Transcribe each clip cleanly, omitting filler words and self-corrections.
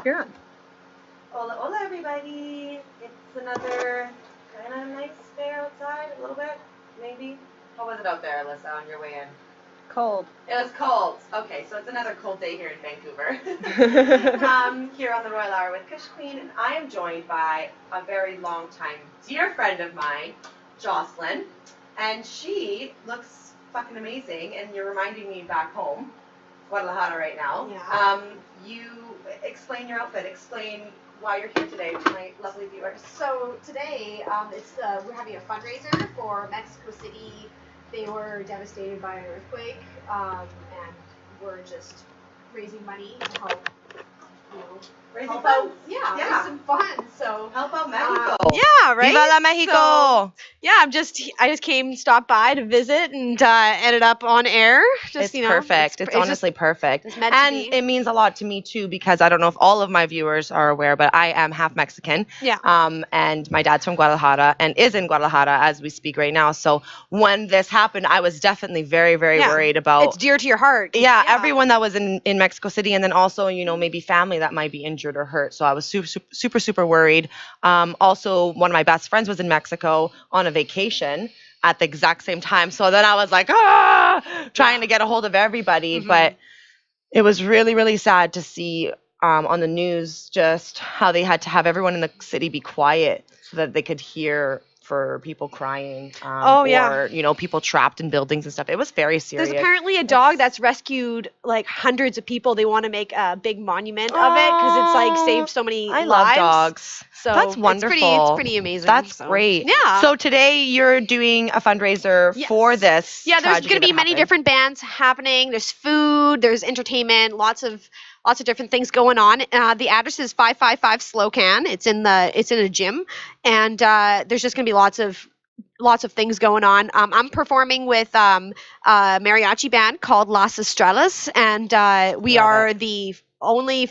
you're on. Hola, hola, everybody. It's another kind of nice day outside, a little bit, maybe. How was it out there, Alyssa, on your way in? Cold. It was cold. Okay, so it's another cold day here in Vancouver. Here on the Royal Hour with Kush Queen, and I am joined by a very long time dear friend of mine, Jocelyn, and she looks fucking amazing, and you're reminding me back home, Guadalajara right now. Yeah. You explain your outfit, explain why you're here today to my lovely viewers. So today, we're having a fundraiser for Mexico City. They were devastated by an earthquake, and we're just raising money to help, help out. Yeah, raise some funds. So help out Mexico. Yeah, right. Viva la Mexico! So, yeah, I just stopped by to visit and ended up on air. It's perfect. It's honestly perfect. It's meant and to be. It means a lot to me too, because I don't know if all of my viewers are aware, but I am half Mexican. Yeah. And my dad's from Guadalajara and is in Guadalajara as we speak right now. So when this happened, I was definitely very, very worried about. It's dear to your heart. Yeah, everyone that was in Mexico City, and then also, maybe family that might be injured or hurt. So I was super worried. Also, one of my best friends was in Mexico on a vacation at the exact same time. So then I was like, trying to get a hold of everybody. Mm-hmm. But it was really, really sad to see on the news just how they had to have everyone in the city be quiet so that they could hear for people crying, or people trapped in buildings and stuff. It was very serious. There's apparently a dog that's rescued like hundreds of people. They want to make a big monument of it because it's like saved so many lives. I love dogs. So that's wonderful. It's pretty amazing. That's great. Yeah. So today you're doing a fundraiser for this. Yeah, there's going to be many different bands happening. There's food, there's entertainment, lots of different things going on. The address is 555 Slocan. It's in a gym, and there's just going to be lots of things going on. I'm performing with a mariachi band called Las Estrellas, and we are the only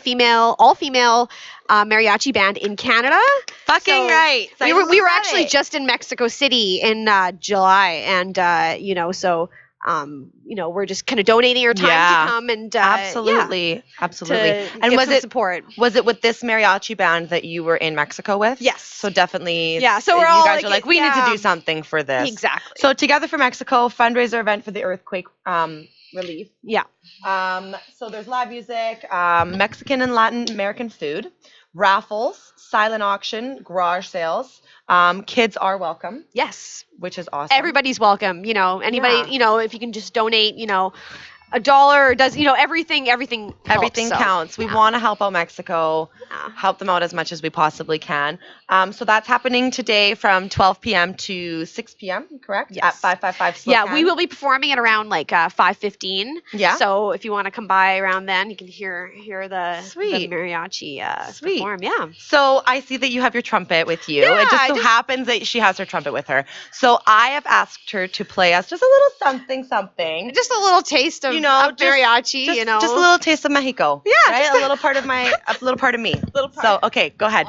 all-female mariachi band in Canada. Fucking right. We were actually just in Mexico City in July, and we're just kind of donating our time to come and absolutely. And was it support? Was it with this mariachi band that you were in Mexico with? Yes. So definitely. Yeah. So you we're all guys are like, we need to do something for this. Exactly. So Together for Mexico fundraiser event for the earthquake relief. Yeah. So there's live music, Mexican and Latin American food, raffles, silent auction, garage sales. Kids are welcome. Yes. Which is awesome. Everybody's welcome. Anybody, if you can just donate, $1 does, everything helps, Everything counts. We want to help out Mexico, help them out as much as we possibly can. So that's happening today from 12 p.m. to 6 p.m., correct? Yes. At 555 Slocan. Yeah, we will be performing at around like 5:15. Yeah. So if you want to come by around then, you can hear the mariachi perform. Yeah. So I see that you have your trumpet with you. Yeah, it just so happens that she has her trumpet with her. So I have asked her to play us just a little something. Just a little taste of mariachi, just a little taste of Mexico. Yeah, right? A little part of me. Little part. So okay, go ahead.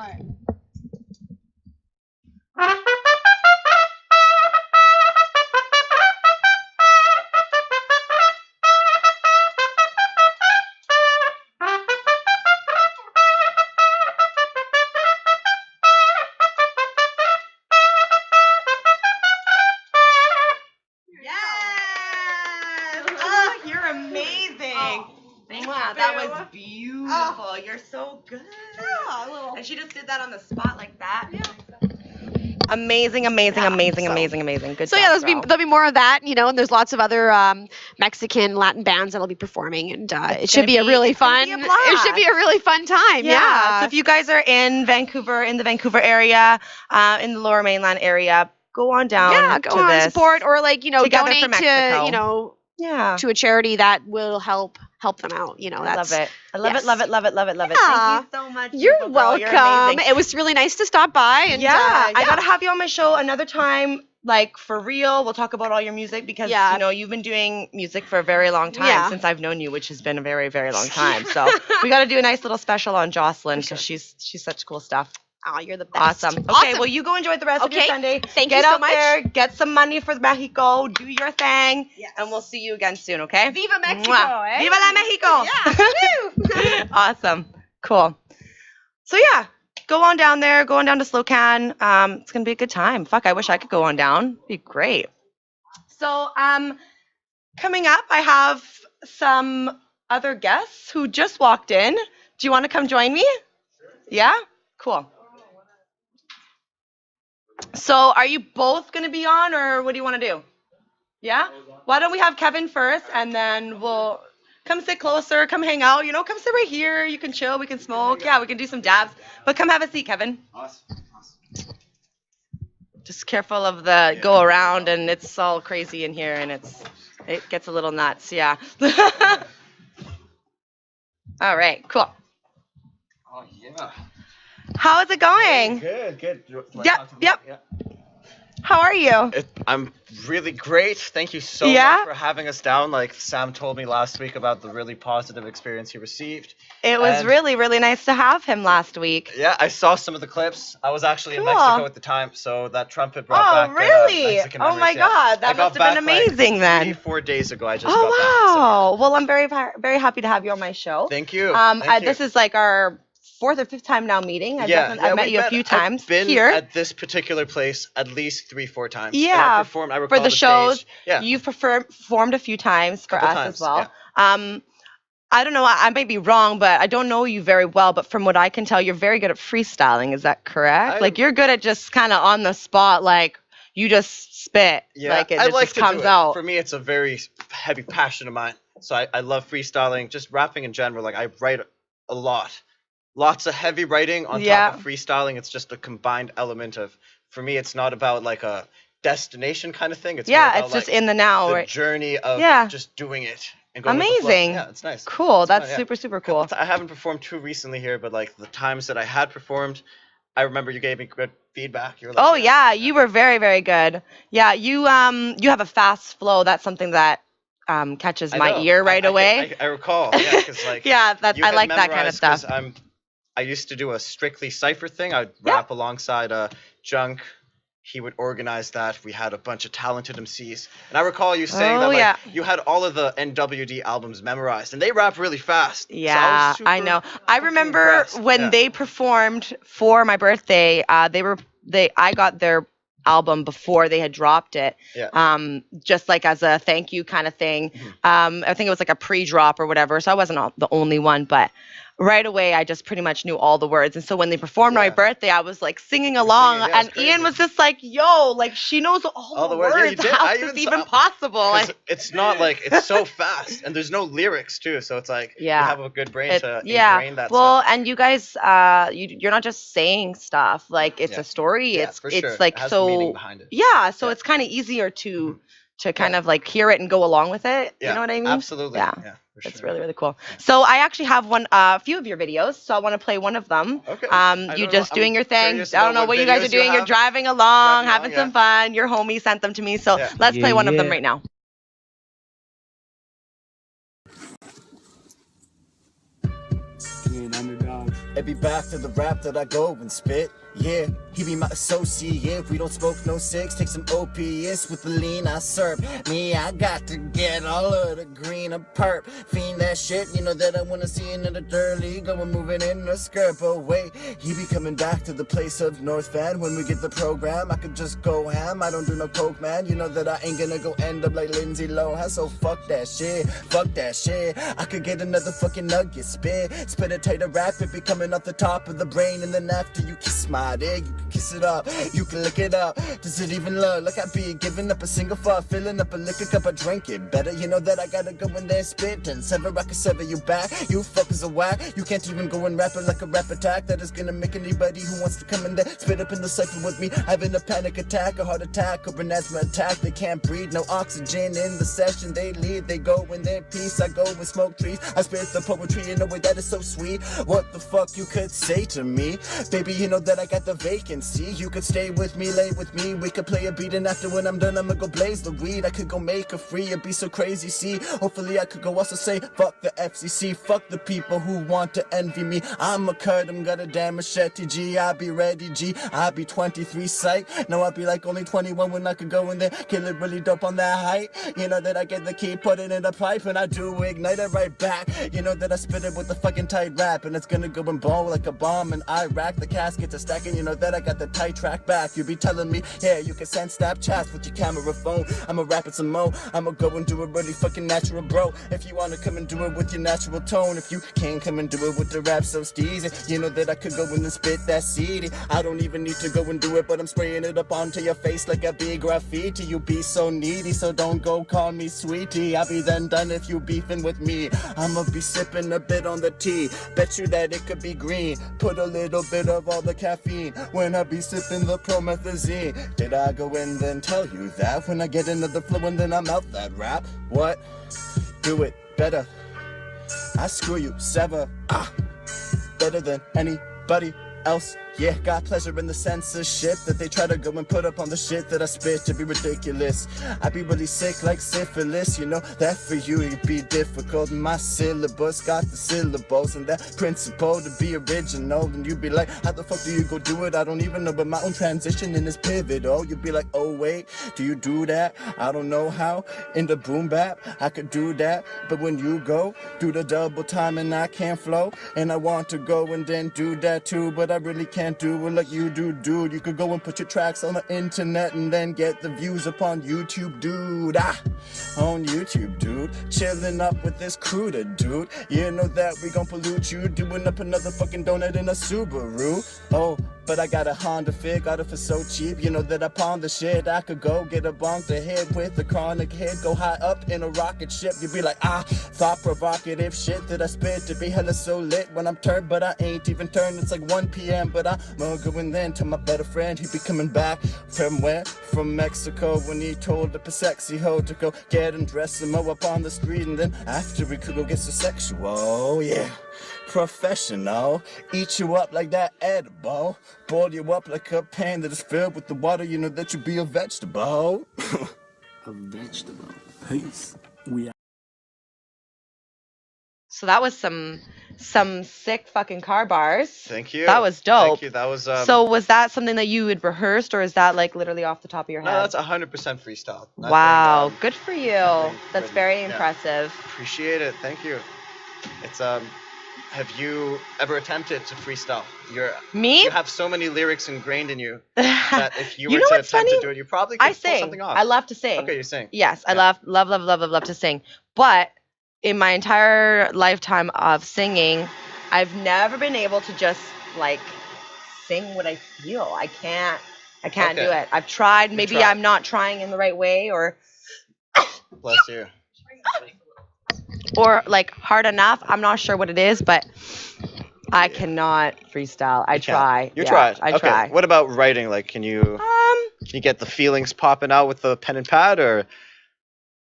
Wow, that was beautiful. You're so good. Yeah, and she just did that on the spot like that. Yeah. Amazing. Good so job, there'll be more of that, and there's lots of other Mexican Latin bands that'll be performing, and it should be a really fun. It should be a really fun time. Yeah. So if you guys are in Vancouver, in the Vancouver area, in the Lower Mainland area, go on down. Yeah, go on, support, or donate to to a charity that will help them out. I love it. I love it. Thank you so much. You're welcome. It was really nice to stop by. And I gotta have you on my show another time, like for real. We'll talk about all your music because you've been doing music for a very long time since I've known you, which has been a very, very long time. So we got to do a nice little special on Jocelyn because she's such cool stuff. Oh, you're the best. Awesome. Okay, well, you go enjoy the rest of your Sunday. Thank you so much. Get out there, get some money for Mexico, do your thing, and we'll see you again soon, okay? Viva Mexico, eh? Viva la Mexico! Yeah. Awesome. Cool. So yeah, go on down there. Go on down to Slocan. It's gonna be a good time. Fuck, I wish I could go on down. It'd be great. So coming up, I have some other guests who just walked in. Do you want to come join me? Yeah? Cool. So are you both going to be on, or what do you want to do? Yeah? Why don't we have Kevin first, and then we'll come sit closer, come hang out, come sit right here. You can chill, we can smoke. Yeah, we can do some dabs. But come have a seat, Kevin. Awesome. Just careful of the go around, and it's all crazy in here, and it gets a little nuts. Yeah. All right, cool. Oh yeah. How is it going? Good. Yep. How are you? I'm really great. Thank you so Yeah? much for having us down. Like Sam told me last week about the really positive experience he received. It was And- really, really nice to have him last week. Yeah, I saw some of the clips. I was actually in Cool. Mexico at the time, so that trumpet brought Oh, back really? Mexican Oh memories, my yeah. God, that I got must have been back, like, amazing then. 4 days ago. I just got Oh back. wow! Well, I'm very, very happy to have you on my show. So thank you. This is like our 4th or 5th time now meeting. I've met we you a few times I've been here at this particular place at least 3-4 times. And Yeah, I performed. I recall for the shows. stage. Yeah. You've performed a few times for Couple us times, as well. I don't know. I might be wrong, but I don't know you very well. But from what I can tell, you're very good at freestyling. Is that correct? Like you're good at just kind of on the spot, like you just spit. Yeah, like it I just like to comes do it. out. For me, it's a very heavy passion of mine. So I love freestyling, just rapping in general. Like I write a lot. Lots of heavy writing on top of freestyling. It's just a combined element of, for me, it's not about like a destination kind of thing. It's more about, it's just like, in the now, the right? journey of just doing it. And going with the flow. Amazing. Yeah, it's nice. Cool. It's That's fun, yeah. super, super cool. I haven't performed too recently here, but like the times that I had performed, I remember you gave me good feedback. You were like, Oh yeah, you were very, very good. Yeah, you have a fast flow. That's something that catches I my know. ear right away. I recall. Yeah, 'cause, like, Yeah, you I had like that kind of memorized 'cause stuff. I used to do a strictly cypher thing. I'd rap alongside Junk. He would organize that. We had a bunch of talented MCs. And I recall you saying that like, you had all of the NWD albums memorized. And they rap really fast. Yeah, so I was know. super I fucking remember impressed. when Yeah. they performed for my birthday. I got their album before they had dropped it. Yeah. Just like as a thank you kind of thing. I think it was like a pre-drop or whatever. So I wasn't the only one, but right away I just pretty much knew all the words. And so when they performed my birthday, I was like singing along, singing, yeah, and it's Ian crazy. was just like, "Yo, like she knows all the words. Yeah, you did. How I is even this saw- even possible?" 'Cause Like, it's not like it's so fast, and there's no lyrics too. So it's like you have a good brain to ingrain that well, stuff. and you guys, you're not just saying stuff. Like it's a story. Yeah, it's for it's sure. like It has so. meaning behind it. Yeah, so it's kind of easier to kind of like hear it and go along with it. Yeah, You know what I mean? absolutely. Yeah. For It's sure. really, really cool. So I actually have a few of your videos. So I want to play one of them. Okay. You just doing your thing. curious I don't about know what what you guys are videos you doing. You're have. driving along, Driving having along, some fun. Your homie sent them to me. So Yeah. let's play one of them right now. It be back to the rap that I go and spit. Yeah, he be my associate. We don't smoke no cigs, take some opiates with the lean I serve. Me, I got to get all of the green of perp. Fiend that shit, you know that I wanna see another dirty. Go and moving in a skirt, but wait, he be coming back to the place of North Van. When we get the program, I could just go ham. I don't do no coke, man. You know that I ain't gonna go end up like Lindsay Lohan. So fuck that shit, fuck that shit. I could get another fucking nugget, spit a tighter rap. It be coming off the top of the brain, and then after you kiss my dick, you can kiss it up, you can lick it up. Does it even look like I be giving up a single fuck, filling up a liquor cup, I drink it better. You know that I gotta go in there and spit and sever, I can sever you back. You fuckers are whack, you can't even go and rap it like a rap attack. That is gonna make anybody who wants to come in there spit up in the cypher with me having a panic attack, a heart attack, or an asthma attack. They can't breathe, no oxygen in the session. They leave, they go in their peace. I go and smoke trees, I spit the poetry in a way that is so sweet. What the fuck you could say to me, baby? You know that I got got the vacancy. You could stay with me, lay with me. We could play a beat, and after when I'm done, I'ma go blaze the weed. I could go make a free, it'd be so crazy, see. Hopefully I could go also say, fuck the FCC, fuck the people who want to envy me. I'm a cut, I'm got a damn machete, G. I be ready, G. I be 23, psych. No, I be like only 21 when I could go in there, kill it really dope on that height. You know that I get the key, put it in the pipe, and I do ignite it right back. You know that I spit it with a fucking tight rap, and it's gonna go and blow like a bomb in Iraq. The caskets are stacking, you know that I got the tight track back. You be telling me, yeah, you can send Snapchats with your camera phone. I'ma rap it some more, I'ma go and do it really fucking natural, bro. If you wanna come and do it with your natural tone, if you can't come and do it with the rap so steezy, you know that I could go in and spit that CD. I don't even need to go and do it, but I'm spraying it up onto your face like a big graffiti. You be so needy, so don't go call me sweetie. I'll be then done if you beefing with me. I'ma be sipping a bit on the tea, bet you that it could be green. Put a little bit of all the caffeine when I be sipping the promethazine. Did I go in then tell you that? When I get into the flow and then I'm out that rap. What? Do it better. I screw you, sever. Better than anybody else. Yeah, got pleasure in the censorship that they try to go and put up on the shit that I spit to be ridiculous. I be really sick like syphilis, you know that for you it'd be difficult. My syllabus got the syllables and that principle to be original. And you be like, how the fuck do you go do it? I don't even know, but my own transition in this pivot. Oh, you be like, oh wait, do you do that? I don't know how. In the boom bap, I could do that, but when you go, do the double time and I can't flow. And I want to go and then do that too, but I really can't do it like you do, dude. You could go and put your tracks on the internet and then get the views upon YouTube, dude. On YouTube, dude. Chilling up with this crew, dude. You know that we gon' pollute you, doing up another fucking donut in a Subaru. Oh, but I got a Honda Fit, got it for so cheap. You know that I pawn the shit. I could go get a bonk to hit with a chronic hit, go high up in a rocket ship. You be like, thought provocative shit that I spit to be hella so lit when I'm turned, but I ain't even turned. It's like 1 p.m., but I'm going then to my better friend. He be coming back from where? From Mexico, when he told the sexy hoe to go get and dress him up on the street, and then after we could go get so sexual, yeah. Professional, eat you up like that edible, boil you up like a pan that is filled with the water. You know that you be a vegetable. A vegetable. Peace. We are. So that was some sick fucking car bars. Thank you. That was dope. Thank you. That was. So was that something that you had rehearsed, or is that like literally off the top of your head? No, that's 100% freestyle. Wow, good for you. That's very yeah. impressive. Appreciate it. Thank you. It's Have you ever attempted to freestyle? Me? You have so many lyrics ingrained in you that if you were You know to what's attempt funny? to do it, you probably could I pull sing. something off. I love to sing. Okay, you sing. Yes, I Yeah. love to sing. But in my entire lifetime of singing, I've never been able to just like sing what I feel. I can't do Okay. it. I've tried. Maybe tried. I'm not trying in the right way, or Bless you. like hard enough. I'm not sure what it is, but I cannot freestyle. I try. You Yeah, tried. I Okay. try. What about writing? Like, can you get the feelings popping out with the pen and pad, or?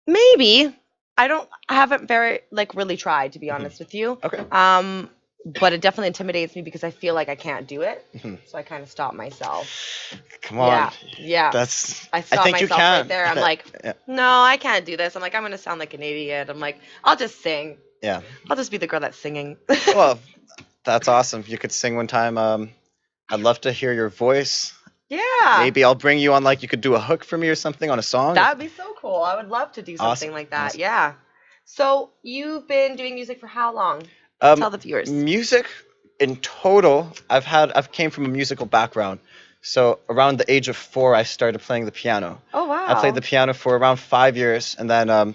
Maybe. I haven't really tried, to be honest with you. Okay. But it definitely intimidates me because I feel like I can't do it. Mhm. So I kind of stop myself. Come on. Yeah. I stop think you myself can. right there. I'm like, Yeah. no, I can't do this. I'm like, I'm going to sound like an idiot. I'm like, I'll just sing. Yeah. I'll just be the girl that's singing. Well, that's awesome. You could sing one time. I'd love to hear your voice. Yeah. Maybe I'll bring you on, like, you could do a hook for me or something on a song. That would be so cool. I would love to do something Awesome. like that. Awesome. Yeah. So you've been doing music for how long? Tell the viewers. Music in total, I've came from a musical background. So around the age of 4, I started playing the piano. Oh, wow. I played the piano for around 5 years, and then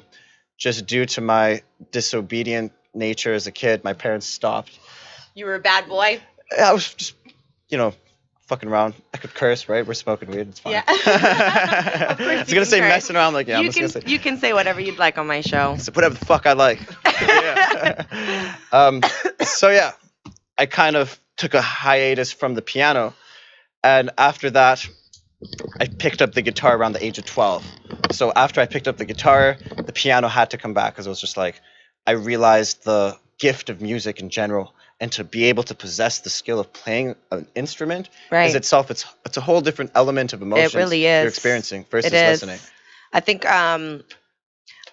just due to my disobedient nature as a kid, my parents stopped. You were a bad boy? I was just, fucking around. I could curse, right? We're smoking weed. It's fine. Yeah. Of course I you was gonna can say curse. messing around, like, yeah. I'm you just can gonna say you can say whatever you'd like on my show. so whatever the fuck I like. Yeah. So yeah, I kind of took a hiatus from the piano, and after that, I picked up the guitar around the age of 12. So after I picked up the guitar, the piano had to come back because it was just like I realized the gift of music in general and to be able to possess the skill of playing an instrument Right. is itself, it's a whole different element of emotions really is. you're experiencing versus It is. listening. I think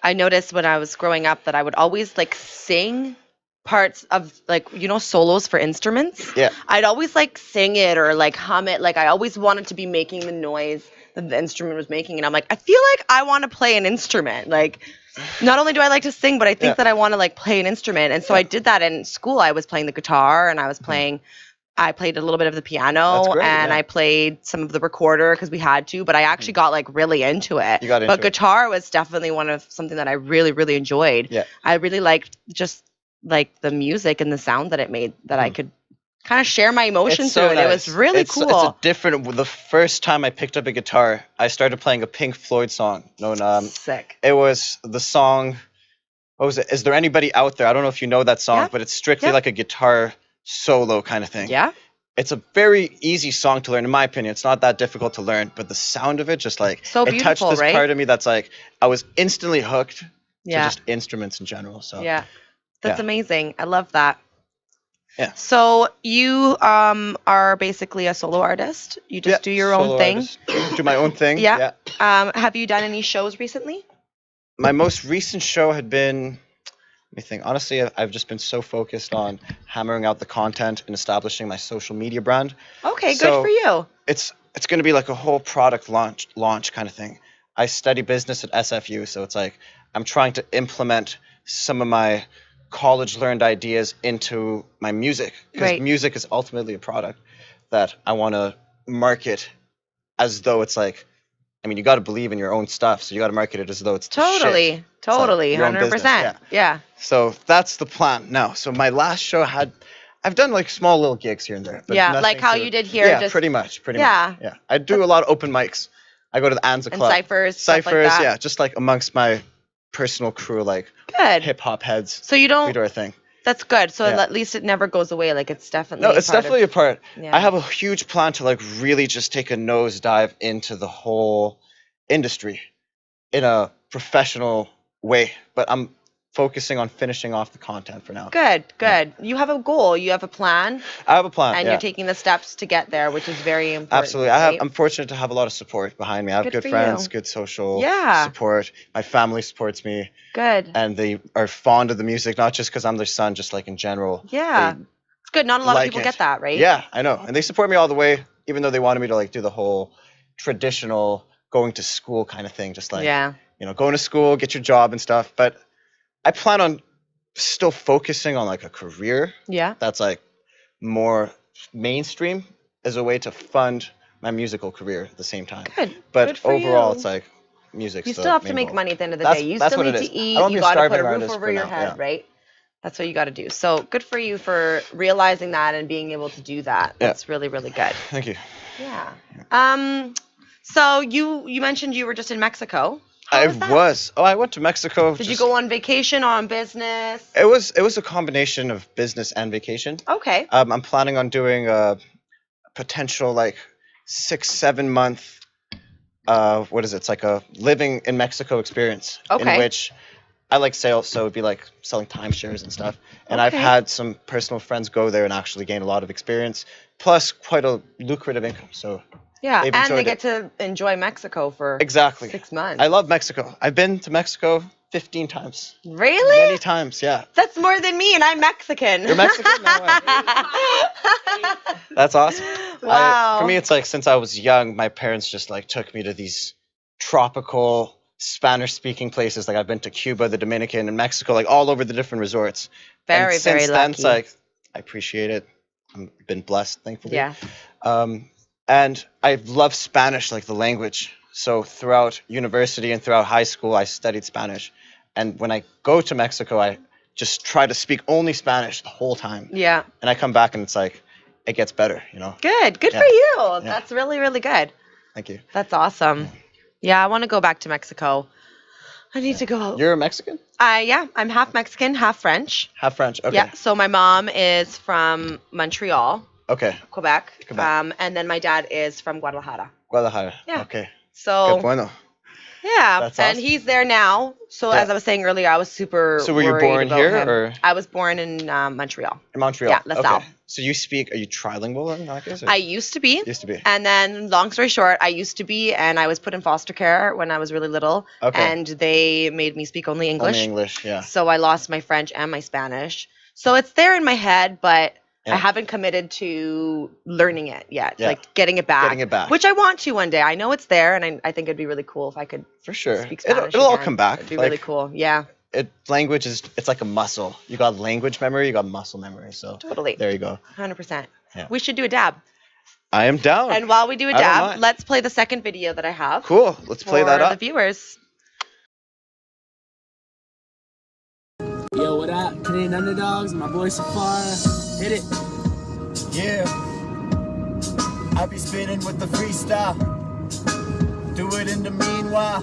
I noticed when I was growing up that I would always like sing parts of like solos for instruments. Yeah. I'd always like sing it or like hum it. Like I always wanted to be making the noise that the instrument was making, and I'm like, I feel like I want to play an instrument. Like, not only do I like to sing, but I think that I want to like play an instrument. And so I did that in school. I was playing the guitar, and I played a little bit of the piano. That's great, and yeah. I played some of the recorder because we had to, but I actually got like really into it. You got into but it. guitar was definitely something that I really, really enjoyed. Yeah. I really liked just like the music and the sound that it made, that I could kind of share my emotions It's so through it. It nice. was really It's cool. a different. The first time I picked up a guitar, I started playing a Pink Floyd song. Sick. It was the song. What was it? Is there anybody out there? I don't know if you know that song, Yeah. but it's strictly Yeah. like a guitar solo kind of thing. Yeah. It's a very easy song to learn, in my opinion. It's not that difficult to learn, but the sound of it, just like So it touched beautiful, this right? part of me that's like I was instantly hooked to Yeah. just instruments in general. So Yeah. That's Yeah. amazing. I love that. Yeah. So you are basically a solo artist. You just do your own solo thing. artist. Do my own thing. Yeah. Have you done any shows recently? My most recent show had been. Let me think. Honestly, I've just been so focused on hammering out the content and establishing my social media brand. Okay, So- good for you. It's going to be like a whole product launch kind of thing. I study business at SFU, so it's like I'm trying to implement some of my college learned ideas into my music, because Right. music is ultimately a product that I want to market as though it's like, I mean, you got to believe in your own stuff, so you got to market it as though it's the shit. Totally. Totally. your own business, 100%. Yeah. So that's the plan now. So my last show I've done like small little gigs here and there. But Yeah, nothing like how to- you did here, Yeah, just- pretty much. Yeah. Yeah. I do a lot of open mics. I go to the Anza And Club. ciphers, stuff like Ciphers, that. yeah. Just like amongst my personal crew, like Good. hip hop heads. So you We don't. do our thing. That's good. So Yeah. at least it never goes away. Like it's definitely. No, it's part of- definitely a part. Yeah. I have a huge plan to like really just take a nosedive into the whole industry in a professional way. But I'm focusing on finishing off the content for now. Good. Good. You have a goal. You have a plan, I have a plan. and yeah. you're taking the steps to get there, which is very important. Absolutely. right? I'm fortunate to have a lot of support behind me. I have Good good for friends, you. good social Yeah. support. My family supports me, Good. and they are fond of the music, not just because I'm their son, just like in general. Yeah. They- It's good. Not a lot of like people it. get that, right? Yeah, I know. And they support me all the way, even though they wanted me to like do the whole traditional going to school kind of thing, just like Yeah. going to school, get your job and stuff. But I plan on still focusing on like a career Yeah. that's like more mainstream as a way to fund my musical career at the same time. Good. But Good for overall, you. it's like music's You the still have to main make goal. money at the end of the That's- day. You that's still what need it to is. I eat. don't You be a got to put starving a roof artist over for your now, head, yeah. right? That's what you got to do. So good for you for realizing that and being able to do that. Yeah. That's really, really good. Thank you. Yeah. So you mentioned you were just in Mexico. How I was that? was. Oh, I went to Mexico. Did you go on vacation, on business? It was a combination of business and vacation. Okay. I'm planning on doing a potential like 6-7 month what is it? It's like a living in Mexico experience Okay. in which I like sales, so it'd be like selling timeshares and stuff. And I've Okay. had some personal friends go there and actually gain a lot of experience, plus quite a lucrative income. So Yeah, they've and they enjoyed get to enjoy Mexico for exactly. 6 months. I love Mexico. I've been to Mexico 15 times. Really? Many times, yeah. That's more than me, and I'm Mexican. You're Mexican? No way. That's awesome. Wow. For me, it's like since I was young, my parents just like took me to these tropical Spanish-speaking places. Like I've been to Cuba, the Dominican, and Mexico, like all over the different resorts. Very, and very since then, it's lucky. like I appreciate it. I've been blessed, thankfully. Yeah. And I love Spanish, like the language. So throughout university and throughout high school, I studied Spanish. And when I go to Mexico, I just try to speak only Spanish the whole time. Yeah. And I come back and it's like, it gets better, Good. Good Yeah. for you. That's really, really good. Thank you. That's awesome. Yeah, I want to go back to Mexico. I need to go. You're a Mexican? Yeah, I'm half Mexican, half French. Half French. Okay. Yeah, so my mom is from Montreal, Okay. Quebec. Quebec. And then my dad is from Guadalajara. Guadalajara. Yeah. Okay. So Qué bueno. Yeah, That's and awesome. he's there now. So Yeah. as I was saying earlier, I was super So were you worried born about here, him. or I was born in Montreal. in Montreal? Yeah, LaSalle. Okay. So you speak? Are you trilingual in that case? Or? I used to be. Used to be. And then, long story short, I used to be, and I was put in foster care when I was really little. Okay. And they made me speak only English. Only English, yeah. So I lost my French and my Spanish. So it's there in my head, but Yeah. I haven't committed to learning it yet. Yeah. Like getting it back. Getting it back. Which I want to one day. I know it's there, and I think it'd be really cool if I could For sure. speak Spanish. It'll all again. come back. It'd be Like, really cool. Yeah, language it's like a muscle. You got language memory, you got muscle memory. So totally. there you go. 100%. Yeah. We should do a dab. I am down. And while we do a I don't dab, mind. let's play the second video that I have. Cool. Let's play for that the up. viewers. Yo, what up? Canadian Underdogs, my boy Safar. Hit it. Yeah, I be spinning with the freestyle. Do it in the meanwhile.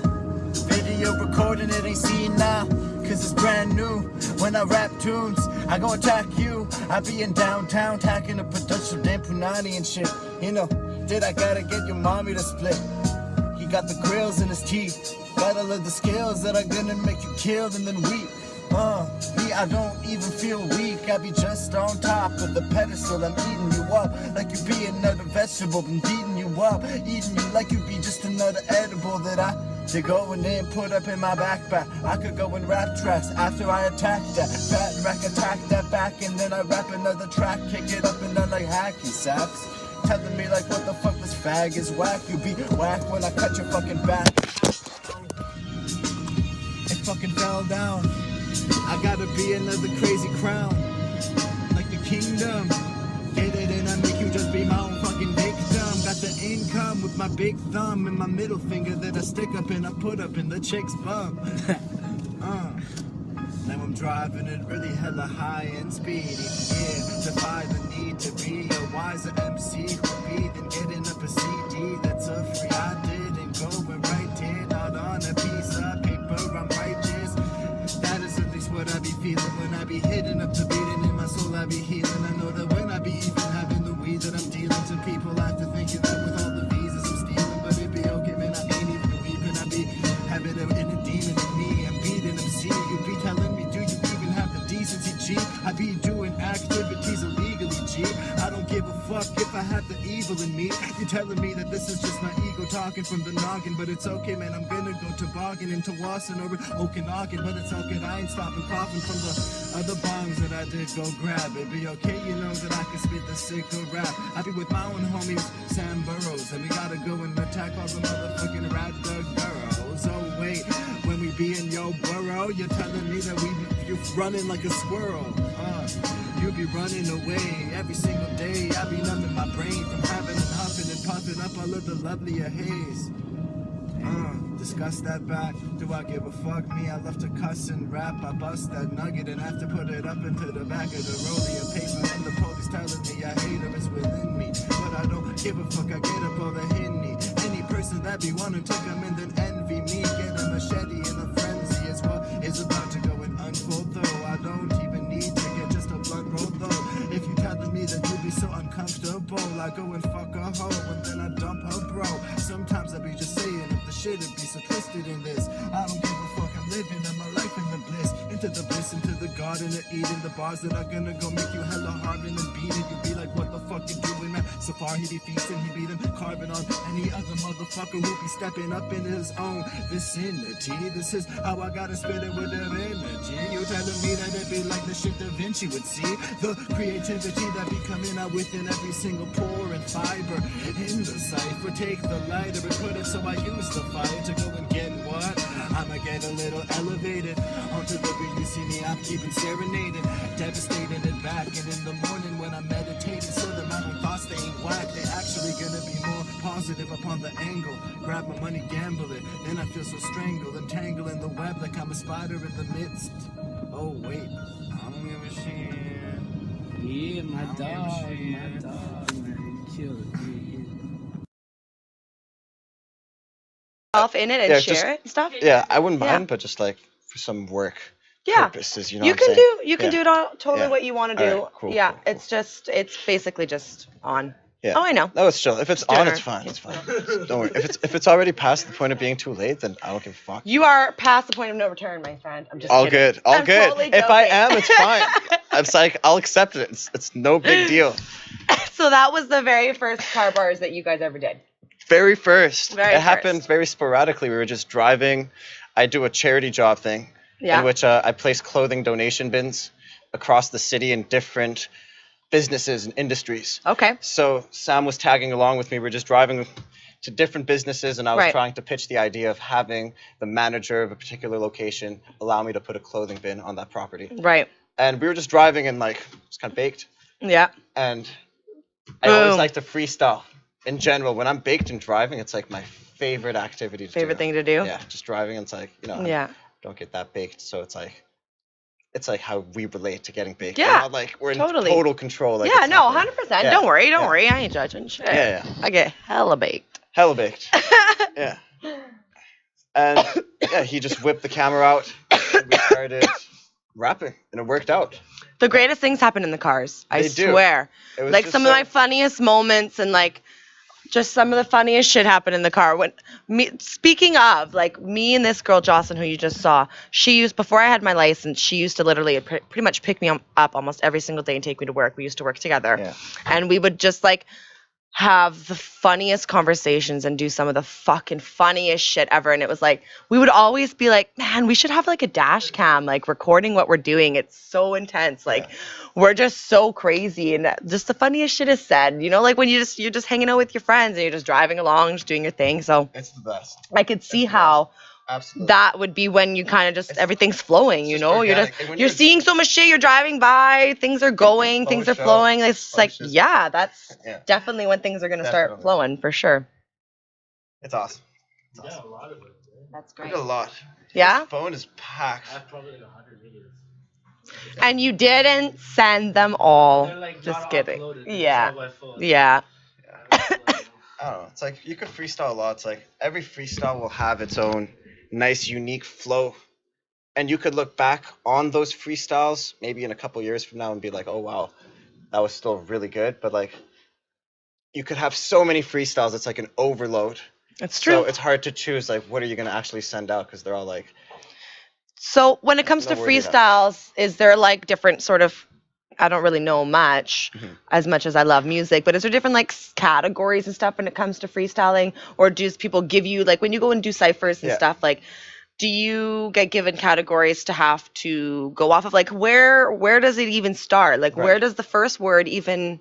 Video recording it ain't seen now. Cause it's brand new. When I rap tunes, I gon' attack you. I be in downtown, tacking a production, damn punani and shit. You know, did I gotta get your mommy to split? He got the grills in his teeth. Got all of the skills that are gonna make you killed and then weep. Me, I don't even feel weak. I be just on top of the pedestal. I'm eating you up like you be another vegetable. I'm beating you up, eating you like you be just another edible that I to go and then put up in my backpack. I could go and rap tracks after I attack that fat rack, attack that back, and then I rap another track, kick it up and down like hacky saps. Telling me like what the fuck this fag is whack. You be whack when I cut your fucking back. It fucking fell down. I gotta be another crazy crown, like the kingdom. Get it and I make you just be my own fucking victim. Got the income with my big thumb and my middle finger that I stick up and I put up in the chick's bum. Now I'm driving it really hella high and speedy. Yeah, defy the need to be a wiser MC who be than getting up a CD that's a free. I didn't go and write it out on a piece of paper. I'm righteous. That is at least what I be feeling when I be hitting up the beating in my soul. I be healing. I know that when I be even having the weed that I'm dealing to people after thinking that with all the visas I'm stealing, but it be okay, man. I ain't even weeping. I be having a inner demon in me. I'm beating them. See, you be telling me, do you even have the decency, G? I be doing activities illegally, G. I don't give a fuck if I have the evil in me. You're telling me that this is just my ego talking from the noggin, but it's okay, man. I'm gonna go toboggan into Wasson or Okanagan, but it's okay. I ain't stopping coughing from the other bongs that I did go grab. It be okay, you know that I can spit the sicker rap. I be with my own homies, Sam Burrows, and we gotta go and attack all the motherfucking rat dog girls. Oh wait, when we be in your burrow, you're telling me that you're running like a squirrel. You be running away every single day. I be numbing my brain from having and huffing and puffing up all of the lovelier haze. Discuss that back. Do I give a fuck? Me, I love to cuss and rap. I bust that nugget and have to put it up into the back of the rollie of paper. And the police telling me I hate her, it's within me. But I don't give a fuck, I get up all the Henny. Any person that be wanting to come in then envy me. Get a machete in a frenzy is what is about to go and unfold. Though I don't even need to get just a blunt roll though. If you telling me that you be so uncomfortable, I go and fuck a hoe and then I dump her bro. Sometimes I be just saying if the shit would be so twisted in this. I don't give a fuck, I'm living in my life in the bliss. Into the bliss, into the garden of Eden. The bars that are gonna go make you hella hard and then beat it. You be like, what the fuck you doing, man? So far he be feasting, he be them carving on any other motherfucker who be stepping up in his own vicinity. This is how I gotta spit it with their energy. You telling me that it be like the shit Da Vinci would see. The creativity that be coming out within every single pore and fiber in the cipher. Take the lighter and put it so I use the fire to go and get what? I'ma get a little elevated onto the beat. You see me, I'm keeping serenading, devastating it back. And in the morning when I'm meditating, so that my own thoughts they ain't whack. They actually gonna be more positive upon the angle. Grab my money, gamble it, then I feel so strangled, entangled in the web like I'm a spider in the midst. Oh wait, I don't give a shit. Yeah, my dog, man. Kill it. In it and Yeah, share just- it and stuff. Yeah, I wouldn't Yeah. mind, but just like for some work Yeah. purposes, you know You what I'm can saying? do you can Yeah. do it all totally Yeah. what you want to All do. right, cool, Yeah, cool, cool. it's basically just on. Yeah. Oh, I know. No, it's chill. If it's Dinner. on, it's fine. It's fine. Don't worry. If it's already past the point of being too late, then I don't give a fuck. You are past the point of no return, my friend. I'm just All kidding. good. All I'm good. totally If I joking. am, it's fine. It's like I'll accept it. It's no big deal. So that was the very first car bars that you guys ever did. Very first. Very it first. happened very sporadically. We were just driving. I do a charity job thing Yeah. in which I place clothing donation bins across the city in different businesses and industries. Okay. So Sam was tagging along with me. We're just driving to different businesses, and I was Right. trying to pitch the idea of having the manager of a particular location allow me to put a clothing bin on that property. Right. And we were just driving and like it's kind of baked. Yeah. And I always Boom. like to freestyle. In general, when I'm baked and driving, it's like my favorite activity to do. Favorite thing to do? Yeah, just driving. It's like, you know, I Yeah. don't get that baked, so it's like how we relate to getting baked. Yeah, We're not like we're in totally. total control. Like Yeah, it's no, not 100%. Yeah, Don't worry. Don't yeah. worry. I ain't judging shit. Yeah, I get hella baked. hella baked. Yeah. And yeah, he just whipped the camera out and we started rapping and it worked out. The greatest things happen in the cars. I They do. swear. It was Like just some so- of my funniest moments and like just some of the funniest shit happened in the car. Speaking of, like me and this girl Jocelyn, who you just saw, she used before I had my license. She used to literally pretty much pick me up almost every single day and take me to work. We used to work together, Yeah. and we would just like have the funniest conversations and do some of the fucking funniest shit ever. And it was like we would always be like, man, we should have like a dash cam, like recording what we're doing. It's so intense. Like we're just so crazy, and just the funniest shit is said. You know, like when you're just hanging out with your friends and you're just driving along, just doing your thing. So It's the best. I could see how Absolutely. that would be when you kind of just everything's flowing. You just know, you're organic. just And when you're you're- seeing so much shit. You're driving by, things are going, Oh, things are sure. flowing. It's Oh, like, shit. yeah, that's Yeah. definitely when things are gonna start Definitely. flowing for sure. It's awesome. Yeah, a lot of it. That's We great. got a lot. Yeah, This phone is packed. I have probably like 100 videos. and you didn't send them all. They're like Just not kidding. uploaded. Yeah. It's all by phone. Yeah. I don't know. It's like you could freestyle a lot. It's like every freestyle will have its own nice, unique flow. And you could look back on those freestyles maybe in a couple years from now and be like, oh, wow, that was still really good. But like, you could have so many freestyles. It's like an overload. It's true. So it's hard to choose, like, what are you going to actually send out? Because they're all like, So when it comes to No worries about freestyles, is there like different sort of, I don't really know much as much as I love music, but is there different like categories and stuff when it comes to freestyling? Or do people give you, like when you go and do ciphers and Yeah. stuff, like do you get given categories to have to go off of? Like where does it even start? Like where Right. does the first word even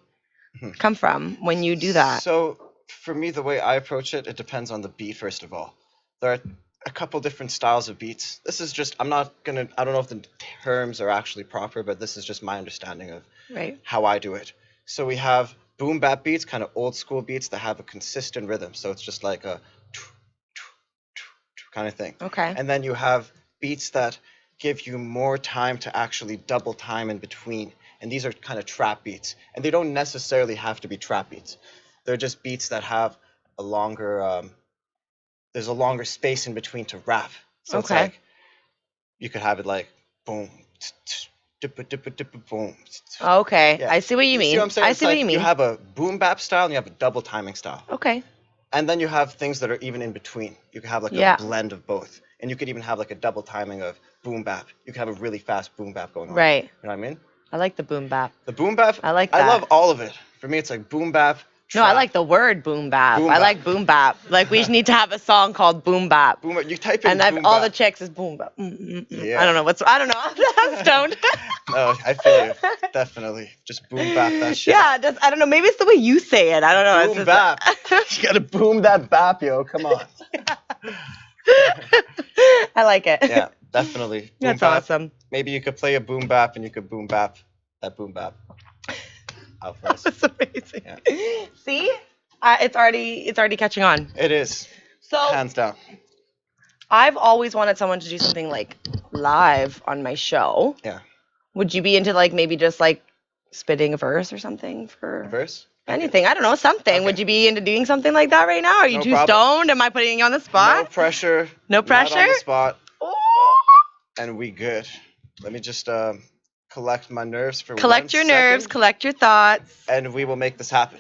come from when you do that? So for me, the way I approach it, it depends on the beat, first of all. There are a couple different styles of beats. This is just, I don't know if the terms are actually proper, but this is just my understanding of Right. how I do it. So we have boom bap beats, kind of old school beats that have a consistent rhythm. So it's just like a kind of thing. Okay. And then you have beats that give you more time to actually double time in between. And these are kind of trap beats. And they don't necessarily have to be trap beats. They're just beats that have a longer, there's a longer space in between to rap. So it's Okay. like, you could have it like, boom, dippa, dippa, dippa, boom. Okay. Yeah. I see what you See mean. what I'm saying? I It's see what like you mean. You have a boom bap style and you have a double timing style. Okay. And then you have things that are even in between. You can have like Yeah. a blend of both. And you could even have like a double timing of boom bap. You could have a really fast boom bap going on. Right. You know what I mean? I like the boom bap. The boom bap, I like I that. love all of it. For me, it's like boom bap. No, I trap, like the word boom bap. Boom I bap. like boom bap. Like we need to have a song called boom bap. boom bap. You type in And boom all the bap. chicks is boom bap. Yeah. I don't know. I'm stoned. No, I feel you. Definitely. Just boom bap that shit. Yeah, just, I don't know. Maybe it's the way you say it. I don't know. Boom It's bap. just, You gotta boom that bap, yo. Come on. I like it. Yeah, definitely. Boom That's bap. awesome. Maybe you could play a boom bap and you could boom bap that boom bap out for us. That's amazing. Yeah. See, it's already catching on. It is. So Hands down. I've always wanted someone to do something like live on my show. Yeah. Would you be into like maybe just like spitting a verse or something for Verse? anything? I don't know, something. Okay. Would you be into doing something like that right now? Are you No too problem. stoned? Am I putting you on the No spot? pressure. No Not on pressure? the spot. Ooh. And we good. Let me just collect my nerves for Collect 1 your nerves, second, collect your thoughts. and we will make this happen.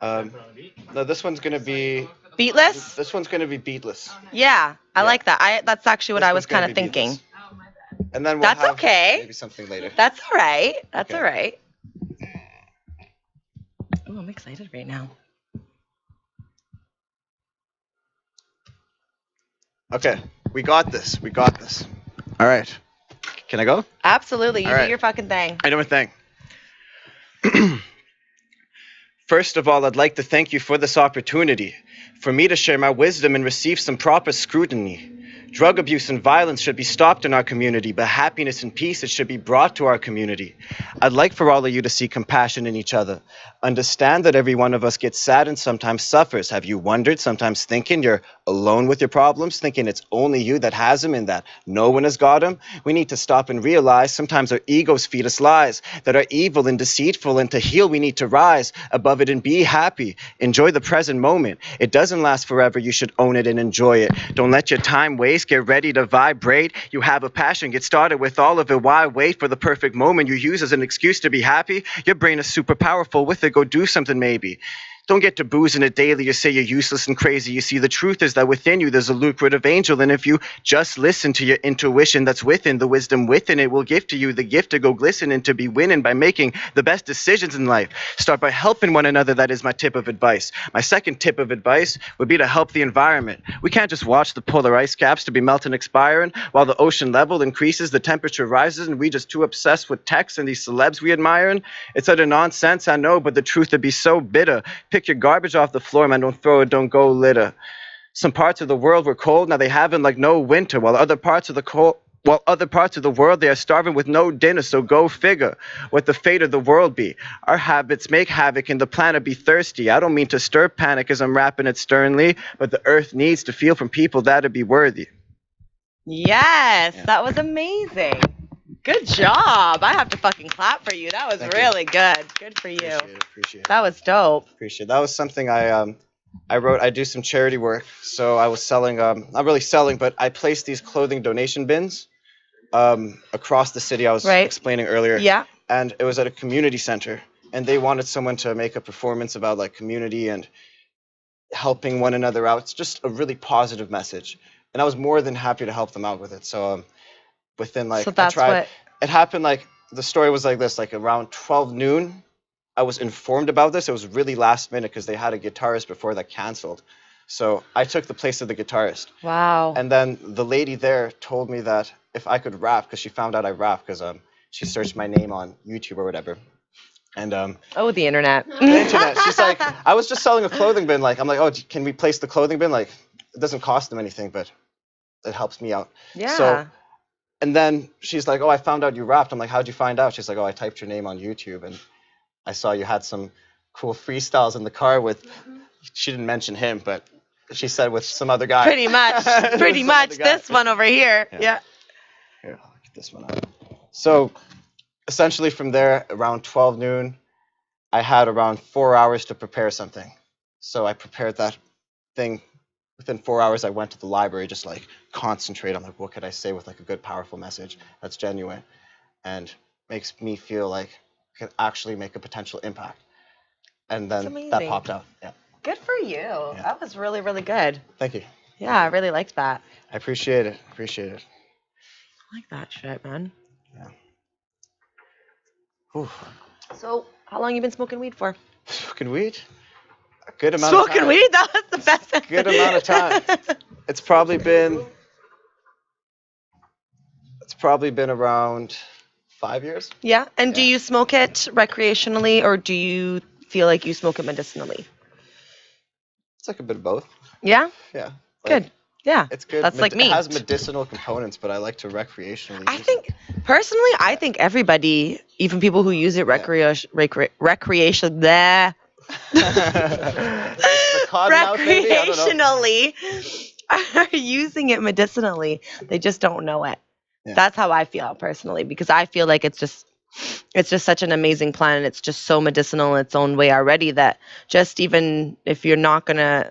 No, this one's gonna be Beatless? this one's gonna be beatless. Yeah, I Yeah. like that. That's actually what This I was one's gonna kind of be thinking. beatless. And then we'll That's have okay. maybe something later. That's all right. That's Okay. all right. Oh, I'm excited right now. Okay, we got this. We got this. All right. Can I go? Absolutely. You All do right. your fucking thing. I know a thing. First of all, I'd like to thank you for this opportunity, for me to share my wisdom and receive some proper scrutiny. Drug abuse and violence should be stopped in our community, but happiness and peace, it should be brought to our community. I'd like for all of you to see compassion in each other. Understand that every one of us gets sad and sometimes suffers. Have you wondered, sometimes thinking you're alone with your problems, thinking it's only you that has them and that no one has got them? We need to stop and realize sometimes our egos feed us lies that are evil and deceitful, and to heal we need to rise above it and be happy. Enjoy the present moment. It doesn't last forever. You should own it and enjoy it. Don't let your time waste. Get ready to vibrate. You have a passion. Get started with all of it. Why wait for the perfect moment you use as an excuse to be happy? Your brain is super powerful. With it, go do something maybe. Don't get to boozing it daily. You say you're useless and crazy. You see, the truth is that within you there's a lucrative angel, and if you just listen to your intuition that's within, the wisdom within it will give to you the gift to go glisten and to be winning by making the best decisions in life. Start by helping one another. That is my tip of advice. My second tip of advice would be to help the environment. We can't just watch the polar ice caps to be melting, expiring, while the ocean level increases, the temperature rises, and we just too obsessed with texts and these celebs we admiring. It's utter nonsense, I know, but the truth would be so bitter. Pick your garbage off the floor, man. Don't throw it, don't go litter. Some parts of the world were cold, now they haven't like no winter, while other parts of the world they are starving with no dinner. So go figure what the fate of the world be. Our habits make havoc and the planet be thirsty. I don't mean to stir panic as I'm rapping it sternly, but the earth needs to feel from people that'd be worthy. Yes, Yeah. that was amazing. Good job. I have to fucking clap for you. That was Thank you. really good. Good for you. Appreciate it. That was dope. Appreciate it. That was something I wrote. I do some charity work, so I was selling, not really selling, but I placed these clothing donation bins across the city. I was Right. explaining earlier. Yeah. And it was at a community center, and they wanted someone to make a performance about like community and helping one another out. It's just a really positive message, and I was more than happy to help them out with it. So within like So that's what. it happened, like the story was like this, like around 12 noon I was informed about this. It was really last minute because they had a guitarist before that canceled, so I took the place of the guitarist. Wow. And then the lady there told me that if I could rap, because she found out I rap, because she searched my name on YouTube or whatever. And Oh, the internet. the internet, she's like, I was just selling a clothing bin, like I'm like, oh, can we place the clothing bin? Like it doesn't cost them anything, but it helps me out. Yeah. So, and then she's like, oh, I found out you rapped. I'm like, how'd you find out? She's like, oh, I typed your name on YouTube and I saw you had some cool freestyles in the car with, she didn't mention him, but she said with some other guy. Pretty much. Pretty Some much. other guy. This one over here. Yeah. Here, I'll get this one out. So essentially from there, around 12 noon, I had around 4 hours to prepare something. So I prepared that thing. Within 4 hours, I went to the library, just like concentrate on like, what could I say with like a good, powerful message that's genuine and makes me feel like I can actually make a potential impact. And then that amazing. popped out. Yeah. Good for you. That was really, really good. Thank you. Yeah, I really liked that. I appreciate it. Appreciate it. I like that shit, man. Yeah. Whew. So, how long you been smoking weed for? Smoking weed? A good amount of time. Smoking weed? That was the best. Good amount of time. It's probably been around 5 years. Yeah. And do Yeah. you smoke it recreationally or do you feel like you smoke it medicinally? It's like a bit of both. Yeah. Yeah. Good. Yeah. It's good. That's like me. It has medicinal components, but I like to recreationally I use think personally, I think everybody, even people who use it recreation, bleh, the cottonmouth, maybe? I don't know. recreationally are using it medicinally. They just don't know it. Yeah. That's how I feel personally, because I feel like it's just such an amazing plant and it's just so medicinal in its own way already that just even if you're not gonna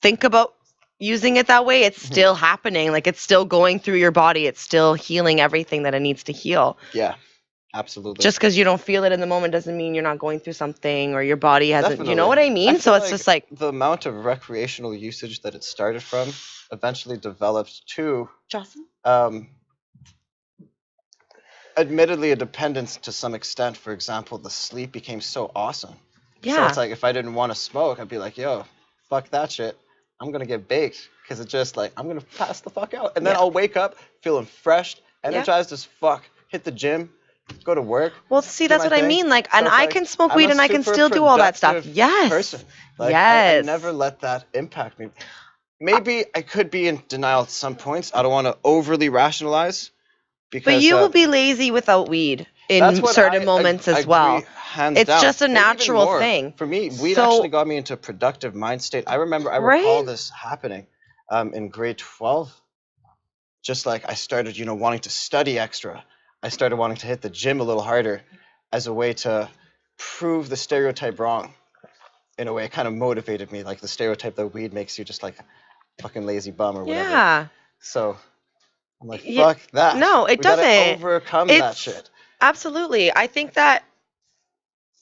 think about using it that way, it's still happening. Like it's still going through your body. It's still healing everything that it needs to heal. Yeah. Absolutely. Just because you don't feel it in the moment doesn't mean you're not going through something or your body hasn't. Definitely. You know what I mean? So feel it's just like the amount of recreational usage that it started from eventually developed to Jocelyn. Admittedly a dependence to some extent. For example, the sleep became so awesome. Yeah. So it's like if I didn't want to smoke, I'd be like, yo, fuck that shit. I'm gonna get baked because it's just like I'm gonna pass the fuck out, and then I'll wake up feeling fresh, energized as fuck. Hit the gym, go to work. Well, see, that's what I mean. Like, and I can smoke weed and I can still do all that stuff. Yes. Person. Like, yes. I never let that impact me. Maybe I could be in denial at some points. I don't want to overly rationalize. Because, but you will be lazy without weed in certain moments as well. It's just a natural thing. For me, weed actually got me into a productive mind state. I recall this happening in grade 12. Just like I started, wanting to study extra. I started wanting to hit the gym a little harder as a way to prove the stereotype wrong. In a way, it kind of motivated me, like the stereotype that weed makes you just like a fucking lazy bum or whatever. Yeah. So I'm like, fuck that. No, it doesn't. Gotta overcome that shit. Absolutely. I think that,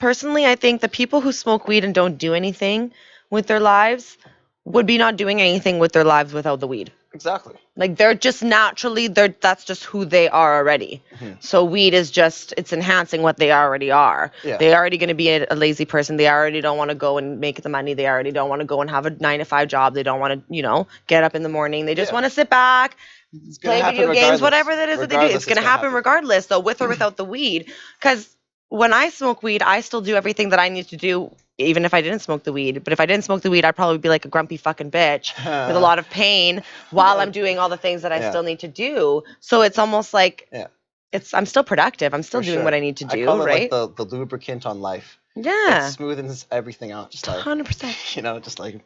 personally, the people who smoke weed and don't do anything with their lives would be not doing anything with their lives without the weed. Exactly. Like, they're just naturally, that's just who they are already. Mm-hmm. So weed is just, it's enhancing what they already are. Yeah. They're already going to be a lazy person. They already don't want to go and make the money. They already don't want to go and have a 9-to-5 job. They don't want to, get up in the morning. They just want to sit back, play video games, whatever that is that they do. It's going to happen regardless, though, with or without the weed. Because when I smoke weed, I still do everything that I need to do, even if I didn't smoke the weed. But if I didn't smoke the weed, I'd probably be like a grumpy fucking bitch with a lot of pain while I'm doing all the things that I still need to do. So it's almost like I'm still productive. I'm still doing what I need to do, I call it right? Like the lubricant on life. Yeah. It smoothens everything out. Just like 100%.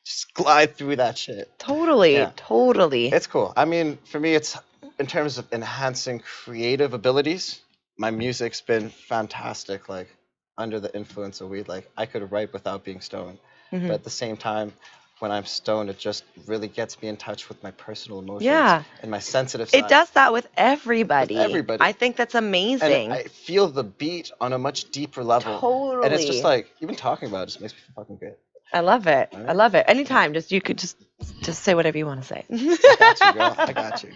Just glide through that shit. Totally. Totally. It's cool. I mean, for me, it's in terms of enhancing creative abilities. My music's been fantastic, like under the influence of weed. Like I could write without being stoned. Mm-hmm. But at the same time, when I'm stoned, it just really gets me in touch with my personal emotions and my sensitive side. It does that with everybody. I think that's amazing. And I feel the beat on a much deeper level. Totally. And it's just like, even talking about it just makes me feel fucking good. I love it. Right? I love it. Anytime, you could just say whatever you want to say. I got you, girl. I got you.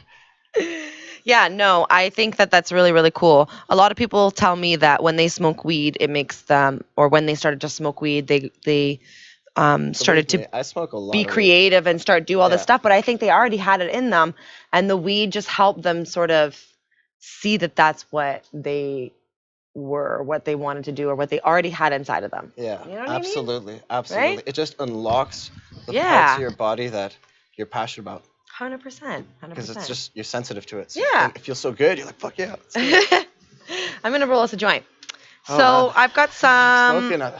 Yeah, no, I think that's really, really cool. A lot of people tell me that when they smoke weed, it makes them, or when they started to smoke weed, they started to I smoke a lot be creative and start do all this stuff. But I think they already had it in them, and the weed just helped them sort of see that that's what they were, what they wanted to do, or what they already had inside of them. Yeah, you know what absolutely, I mean? absolutely. Right? It just unlocks the parts of your body that you're passionate about. 100%. Because it's just, you're sensitive to it. So it feels so good. You're like, fuck yeah. I'm going to roll us a joint. So I've got some. Smoking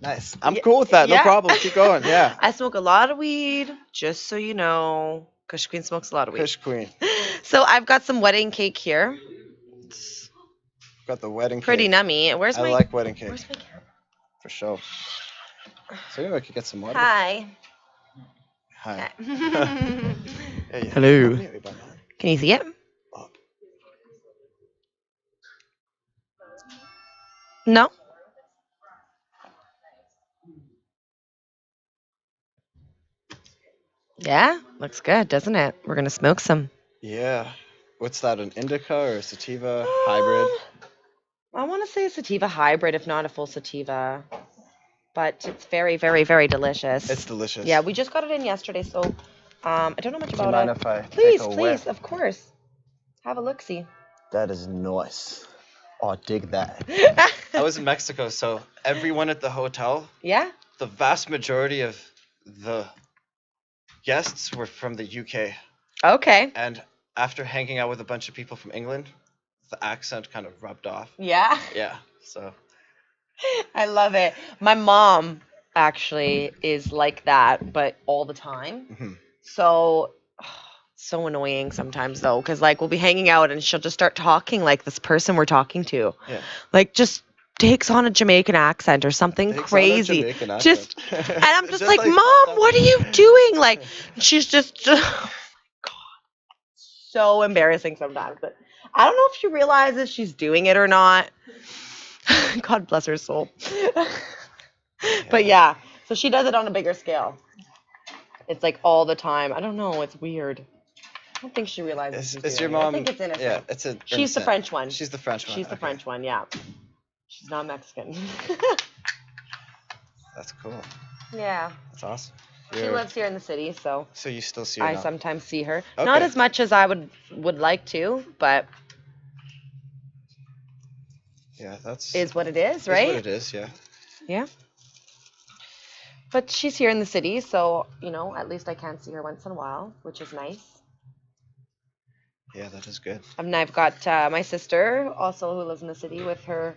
nice. I'm cool with that. No problem. Keep going. Yeah. I smoke a lot of weed, just so you know. Kush Queen smokes a lot of weed. Kush Queen. So I've got some wedding cake here. Got the wedding cake. Pretty nummy. I like wedding cake. Where's my camera? For sure. So maybe I could get some water. Hi. Hi. Hey, hello. Can you see it? No? Yeah, looks good, doesn't it? We're going to smoke some. Yeah. What's that, an indica or a sativa hybrid? I want to say a sativa hybrid, if not a full sativa. But it's very, very, very delicious. It's delicious. Yeah, we just got it in yesterday, so I don't know much about it. Do you mind if I please, take a whiff? Of course. Have a look-see. That is nice. Oh, dig that. I was in Mexico, so everyone at the hotel, the vast majority of the guests were from the UK. Okay. And after hanging out with a bunch of people from England, the accent kind of rubbed off. Yeah? Yeah, so. I love it. My mom actually is like that, but all the time. Mm-hmm. So, so annoying sometimes though, because like we'll be hanging out and she'll just start talking like this person we're talking to. Yeah. Like just takes on a Jamaican accent or something crazy. Just and I'm just like, Mom, what are you doing? Like she's just oh my God. So embarrassing sometimes. But I don't know if she realizes she's doing it or not. God bless her soul. But yeah, so she does it on a bigger scale. It's like all the time. I don't know. It's weird. I don't think she realizes she's Is doing your it. mom? I think it's innocent. Yeah, it's a. She's the innocent. French one. She's the French one. She's the okay. French one, yeah. She's not Mexican. That's cool. Yeah. That's awesome. She lives here in the city, so So you still see her I now? sometimes see her. Okay. Not as much as I would like to, but Yeah, that's. is what it is, is right? what it is, yeah. Yeah. But she's here in the city, so, at least I can see her once in a while, which is nice. Yeah, that is good. And I've got my sister also who lives in the city with her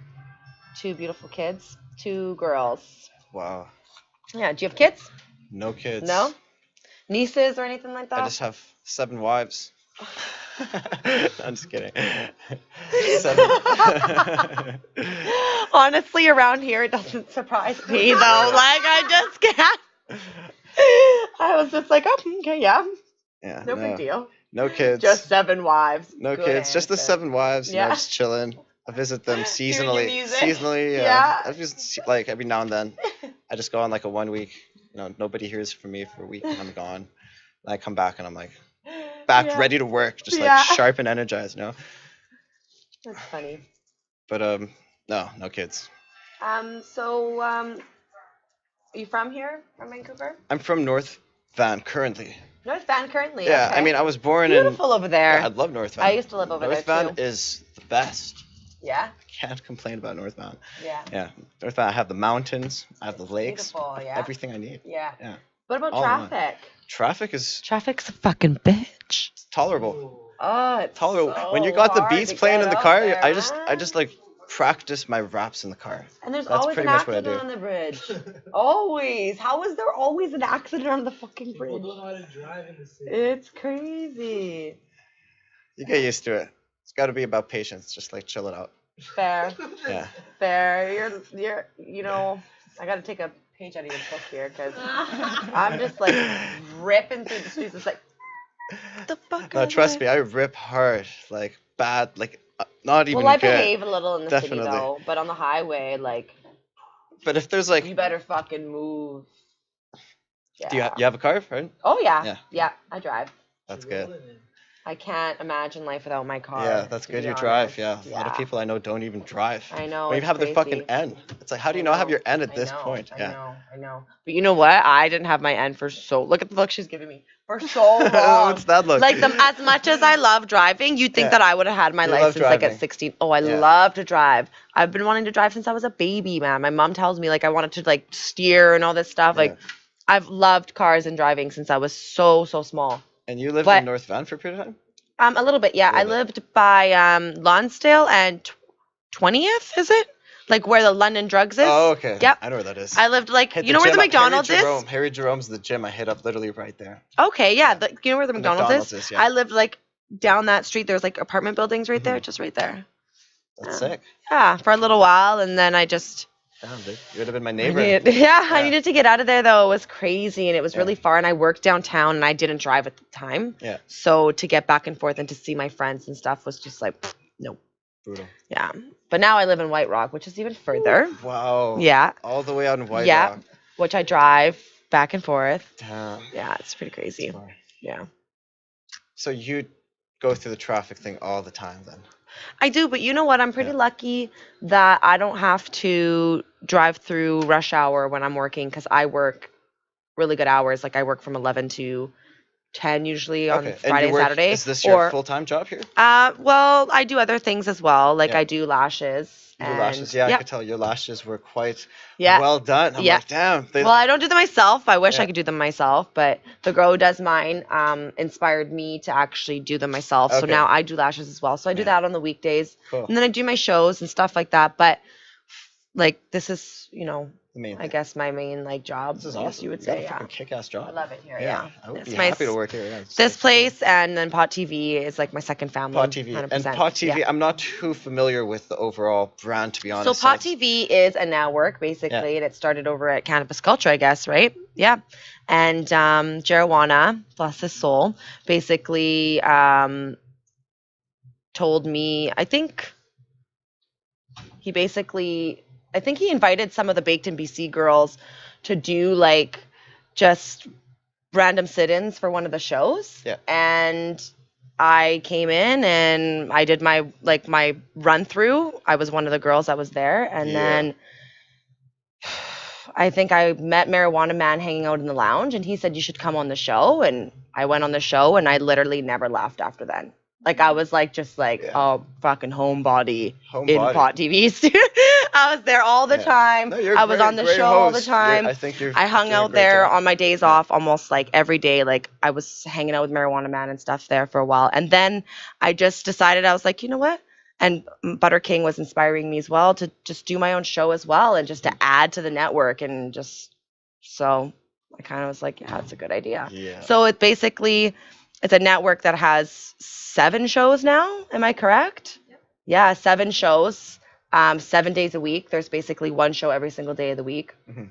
2 beautiful kids, 2 girls. Wow. Yeah, do you have kids? No kids. No? Nieces or anything like that? I just have 7 wives. I'm just kidding. 7. Honestly, around here, it doesn't surprise me, though. Like, I just can't. I was just like, oh, okay, yeah. Yeah. No big deal. No kids. Just 7 wives. No Good kids. Just the answer. 7 wives. Yeah. Just chilling. I visit them your seasonally. music. Seasonally, yeah. Yeah. I just like every now and then. I just go on like a 1 week. Nobody hears from me for a week and I'm gone. And I come back and I'm like back Yeah. ready to work, just like Yeah. sharp and energized, That's funny. But no kids. So, are you from here, from Vancouver? I'm from North Van currently. North Van currently. Yeah, okay. I mean I was born Beautiful over there. I love North Van. I used to live over North there Van too. is the best. Yeah. I can't complain about North Van. Yeah. Yeah, North Van. I have the mountains. I have the lakes. Beautiful. Yeah. Everything I need. Yeah. Yeah. What about All in one. traffic? Traffic is Traffic's a fucking bitch. tolerable. Oh, it's Tolerable. so when you got the hard beats to playing get in the out car, there, I just man. like practice my raps in the car. And there's That's always pretty an much what I accident do. on the bridge. Always. How is there always an accident on the fucking bridge? People know how to drive in the city. It's crazy. You get used to it. It's got to be about patience. Just like chill it out. Fair. Yeah. Fair. You're. I got to take a page out of your book here because I'm just like ripping through the streets. It's like, what the fuck? No, trust me, I rip hard, like bad, like not even Well, I good. behave a little in the city Definitely. though, but on the highway, like, But if there's like, you better fucking move. Yeah. do you have a car, right? Oh yeah. Yeah. Yeah, I drive. That's good. I can't imagine life without my car. Yeah, that's to good. be You drive. honest. Yeah. A lot of people I know don't even drive. I know. Or you it's have the fucking crazy. N. It's like, how do you I not have know, your N at I this know, point? I Yeah. know. I know. But you know what? I didn't have my N for look at the look she's giving me. For so long. What's that look? Like as much as I love driving, you'd think Yeah. that I would have had my You love license like driving. at 16. Oh, I Yeah. love to drive. I've been wanting to drive since I was a baby, man. My mom tells me like I wanted to like steer and all this stuff. Like I've loved cars and driving since I was so small. And you lived But- in North Van for a period of time? A little bit, yeah. I Little lived by Lonsdale and 20th, is it? Like where the London Drugs is? Oh, okay. Yep. I know where that is. I lived like Hit you know where the gym up- McDonald's is? Harry Jerome's the gym I hit up literally right there. Okay, yeah. You know where the The McDonald's, McDonald's is? is, yeah. I lived like down that street. There's like apartment buildings right there, Mhm. just right there. That's Yeah. sick. Yeah, for a little while, and then I just Damn, dude. You would have been my I neighbor. I Yeah. needed to get out of there though. It was crazy, and it was Yeah. really far. And I worked downtown, and I didn't drive at the time. Yeah. So to get back and forth and to see my friends and stuff was just like, no. Brutal. Yeah. But now I live in White Rock, which is even further. Wow. Yeah. All the way out in White Yeah. Rock. Which I drive back and forth. Damn. Yeah, it's pretty crazy. Far. Yeah. So you go through the traffic thing all the time then? I do, but you know what? I'm pretty Yeah. lucky that I don't have to drive through rush hour when I'm working because I work really good hours. Like I work from 11 to 10 usually on Okay. Friday and Saturday. Is this your or, full-time job here? well, I do other things as well. Like Yeah. I do lashes. Your and, lashes. Yeah, I yeah, could tell your lashes were quite yeah. well done. I'm Yeah. like, damn. They, Well, I don't do them myself. I wish Yeah. I could do them myself, but the girl who does mine inspired me to actually do them myself. So Okay. now I do lashes as well. So I do Yeah. that on the weekdays. Cool. And then I do my shows and stuff like that. But like this is, the main I thing. guess my main like job. This is I guess awesome. you would got say, a yeah. fucking kick-ass job. I love it here. Yeah, Yeah. I would It's be my happy to work here. Yeah, it's This so place and then Pot TV is like my second family. Pot TV. 100%. And Pot TV, Yeah. I'm not too familiar with the overall brand, to be So honest. Pot it's- TV is a network basically, and it started over at Cannabis Culture, I guess, right? Yeah. And Jarawana, bless his soul, basically told me, I think he invited some of the Baked in BC girls to do like just random sit-ins for one of the shows. Yeah. And I came in and I did my run through. I was one of the girls that was there. And then I think I met Marijuana Man hanging out in the lounge, and he said, you should come on the show. And I went on the show, and I literally never left after then. Like, I was like, just like, oh, fucking homebody in Pot TV. I was there all the time. No, I was on the show all the time. I hung out there on my days off almost like every day. Like, I was hanging out with Marijuana Man and stuff there for a while. And then I just decided, I was like, you know what? And Butter King was inspiring me as well to just do my own show as well and just to add to the network. And just, so I kind of was like, yeah, it's a good idea. Yeah. So it's a network that has 7 shows now. Am I correct? Yep. Yeah, 7 shows, 7 days a week. There's basically one show every single day of the week. Mm-hmm.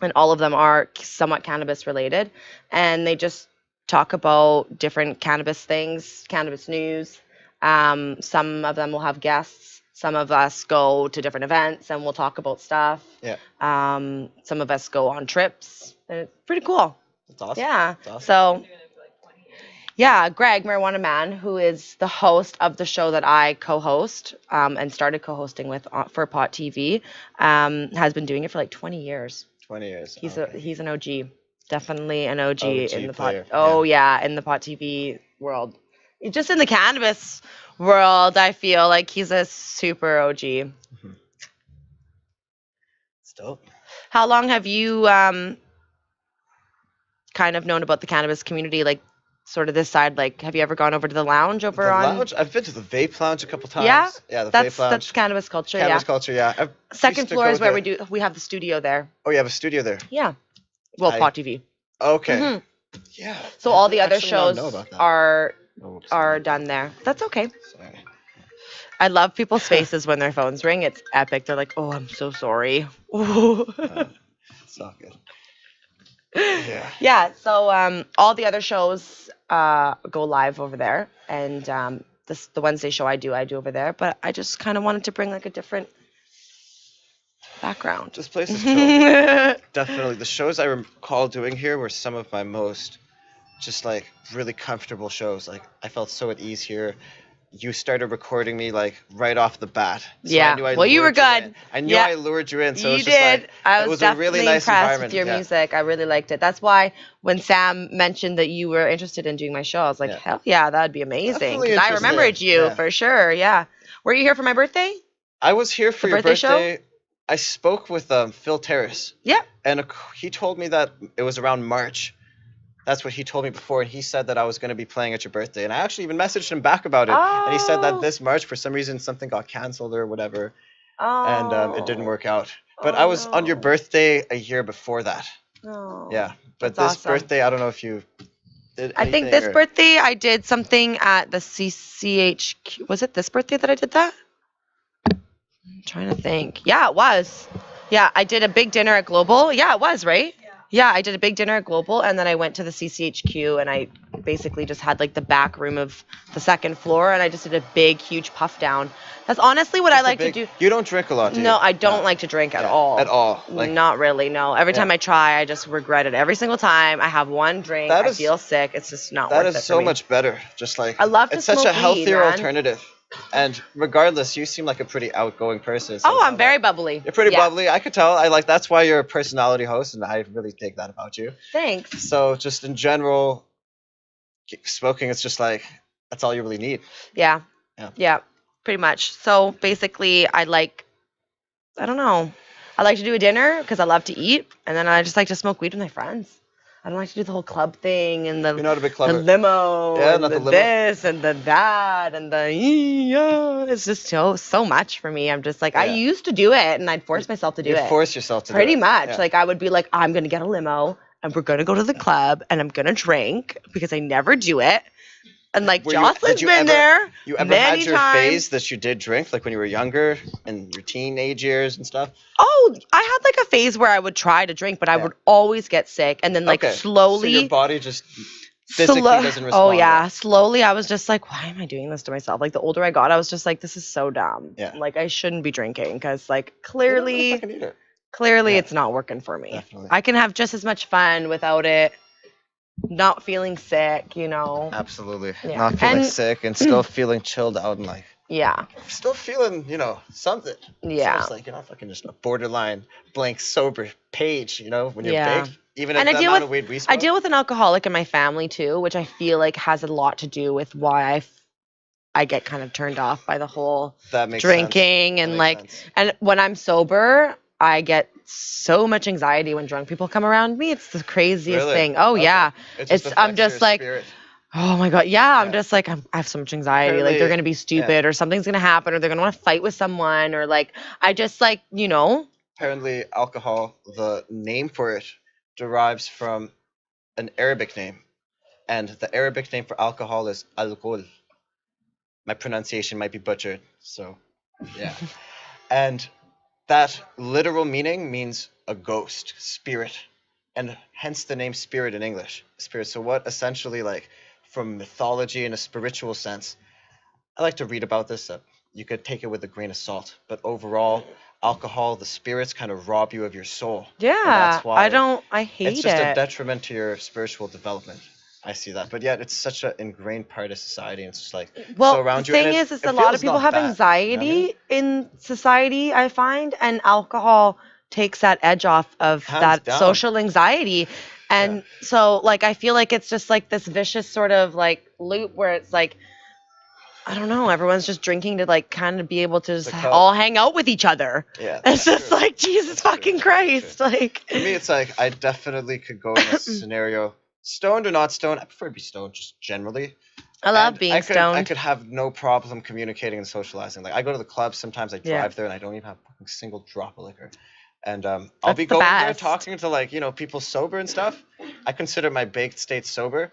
And all of them are somewhat cannabis related. And they just talk about different cannabis things, cannabis news. Some of them will have guests. Some of us go to different events and we'll talk about stuff. Yeah. Some of us go on trips. And it's pretty cool. That's awesome. Yeah. That's awesome. So, yeah, Greg, Marijuana Man, who is the host of the show that I co-host and started co-hosting with for Pot TV, has been doing it for like 20 years. 20 years. He's an OG. Definitely an OG in the player. Pot. Oh, yeah, in the Pot TV world. Just in the cannabis world, I feel like he's a super OG. Mm-hmm. It's dope. How long have you kind of known about the cannabis community, like sort of this side? Like, have you ever gone over to the lounge on? Lounge? I've been to the vape lounge a couple times. Yeah? Yeah, the That's vape lounge. That's cannabis culture, Cannabis culture, yeah. Second floor is where we have the studio there. Oh, you have a studio there? Yeah. Well, Pot TV. Okay. Mm-hmm. Yeah. So all the other shows are are done there. That's okay. Sorry. I love people's faces when their phones ring. It's epic. They're like, "Oh, I'm so sorry." It's not good. Yeah. Yeah. So all the other shows go live over there, and the Wednesday show I do over there. But I just kind of wanted to bring like a different background. This place is cool. Definitely. The shows I recall doing here were some of my most just like really comfortable shows. Like I felt so at ease here. You started recording me like right off the bat. So yeah. You were good. I knew I lured you in. So you it was just did. Like, I was definitely really nice impressed with your music. I really liked it. That's why when Sam mentioned that you were interested in doing my show, I was like, hell yeah, that'd be amazing. Because I remembered you for sure. Yeah. Were you here for my birthday? I was here for your birthday. Show? I spoke with Phil Terrace. Yeah. And he told me that it was around March. That's what he told me before, and he said that I was going to be playing at your birthday. And I actually even messaged him back about it. And he said that this March, for some reason, something got canceled or whatever. And it didn't work out. But I was on your birthday a year before that. Oh, yeah. But this awesome. Birthday, I don't know if you did anything. I think this birthday, I did something at the CCHQ. Was it this birthday that I did that? I'm trying to think. Yeah, it was. Yeah, I did a big dinner at Global. Yeah, it was, right? Yeah, I did a big dinner at Global, and then I went to the CCHQ, and I basically just had like the back room of the second floor, and I just did a big, huge puff down. That's honestly what I like to do. You don't drink a lot, do you? No, I don't like to drink at all. At all? Like, not really, no. Every time I try, I just regret it. Every single time I have one drink, I feel sick. It's just not worth it. That is so much better. Just like, I love to smoke it's such a healthier weed, alternative. And regardless, you seem like a pretty outgoing person. So I'm very bubbly. You're pretty bubbly. I could tell. That's why you're a personality host, and I really dig that about you. Thanks. So just in general, smoking, it's just like, that's all you really need. Yeah, pretty much. So basically, I like to do a dinner because I love to eat, and then I just like to smoke weed with my friends. I don't like to do the whole club thing and the limo, and the this and the that and the it's just so much for me. I'm just like, I used to do it, and I'd force myself to do it. You force yourself to do it. Pretty much. Like I would be like, I'm gonna get a limo and we're gonna go to the club and I'm gonna drink because I never do it. And like Jocelyn's been there. You ever had your phase that you did drink, like when you were younger and your teenage years and stuff? Oh, I had like a phase where I would try to drink, but I would always get sick, and then like slowly. So your body just physically doesn't respond. Oh well. yeah, slowly I was just like, why am I doing this to myself? Like the older I got, I was just like, this is so dumb. Yeah. Like I shouldn't be drinking because like You don't really clearly fucking need it. clearly Yeah. it's not working for me. Definitely. I can have just as much fun without it, not feeling sick, you know. Absolutely. Yeah. Not feeling And- sick and still feeling chilled out and like Yeah. still feeling, something. Yeah. So it's like you're not fucking just a borderline blank sober page, when you're Yeah. baked. Even And at I the deal amount with- of weed we I smoke. deal with an alcoholic in my family too, which I feel like has a lot to do with why I get kind of turned off by the whole That makes drinking sense. and That like makes sense. and when I'm sober, I get so much anxiety when drunk people come around me. It's the craziest Really? thing. Oh Okay. yeah. It just I'm affects just your like spirit. oh my god, yeah, I'm Yeah. just like I have so much anxiety. Like they're Apparently- gonna be stupid or something's gonna happen or they're gonna want to fight with someone or like I just like Apparently alcohol, the name for it derives from an Arabic name. And the Arabic name for alcohol is alcohol. My pronunciation might be butchered, so yeah. And that literal meaning means a ghost, spirit, and hence the name spirit in English. Spirit. So what essentially, like, from mythology in a spiritual sense, I like to read about this. You could take it with a grain of salt, but overall, alcohol, the spirits kind of rob you of your soul. And yeah. that's why I hate it's just a it. detriment to your spiritual development. I see that, but yet it's such an ingrained part of society, and it's just like Well, so around the you. and thing it- is it a lot of feels people not have bad, anxiety in society, I find, and alcohol takes that edge off of Hands that down. social anxiety. And so, like, I feel like it's just like this vicious sort of like loop where it's like, I don't know, everyone's just drinking to like kind of be able to just The cult. all hang out with each other. Yeah, It's that's just true. like, Jesus That's true. fucking That's Christ. true. Like, For me, it's like I definitely could go in a scenario, stoned or not stoned. I prefer to be stoned, just generally. I love And being I stoned. could have no problem communicating and socializing. Like I go to the club, sometimes I drive Yeah. there and I don't even have a single drop of liquor. And I'll That's be the going there best. talking to like, people sober and stuff. I consider my baked state sober.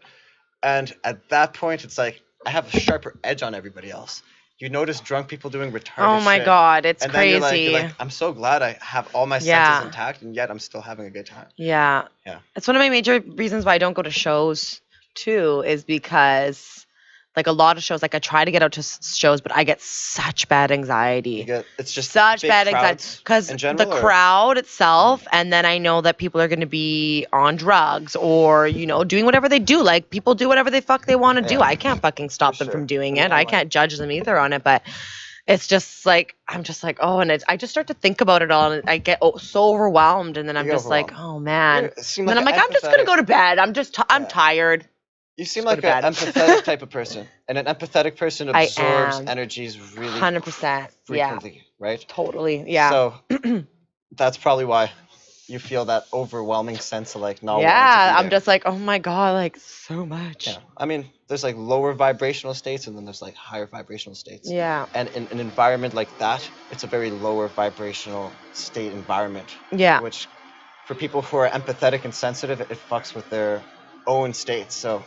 And at that point, it's like I have a sharper edge on everybody else. You notice drunk people doing retarded Oh my shit. God, it's And then crazy. you're like, I'm so glad I have all my Yeah. senses intact, and yet I'm still having a good time. Yeah. Yeah. It's one of my major reasons why I don't go to shows too, is because like a lot of shows, like I try to get out to shows, but I get such bad anxiety. It's just Such big bad anxiety crowds because in the general, or- crowd itself, and then I know that people are going to be on drugs or doing whatever they do. Like people do whatever they fuck they want to do. Yeah. I can't fucking stop For them sure. from doing Yeah, it. I like- can't judge them either on it, but it's just like I'm just like I just start to think about it all, and I get so overwhelmed, and then I'm get just like, overwhelmed. oh man. You seem And then I'm an like, I'm just gonna empathetic- go to bed. I'm Yeah. tired. You seem Just like go to an bed. empathetic type of person, and an empathetic person I absorbs am. energies really 100%. Yeah. frequently, right? Totally. Yeah. So that's probably why you feel that overwhelming sense of like not yeah. wanting to be I'm there. just like, oh my god, like so much. Yeah. I mean, there's like lower vibrational states, and then there's like higher vibrational states. Yeah. And in an environment like that, it's a very lower vibrational state environment. Yeah. Which, for people who are empathetic and sensitive, it fucks with their own states. So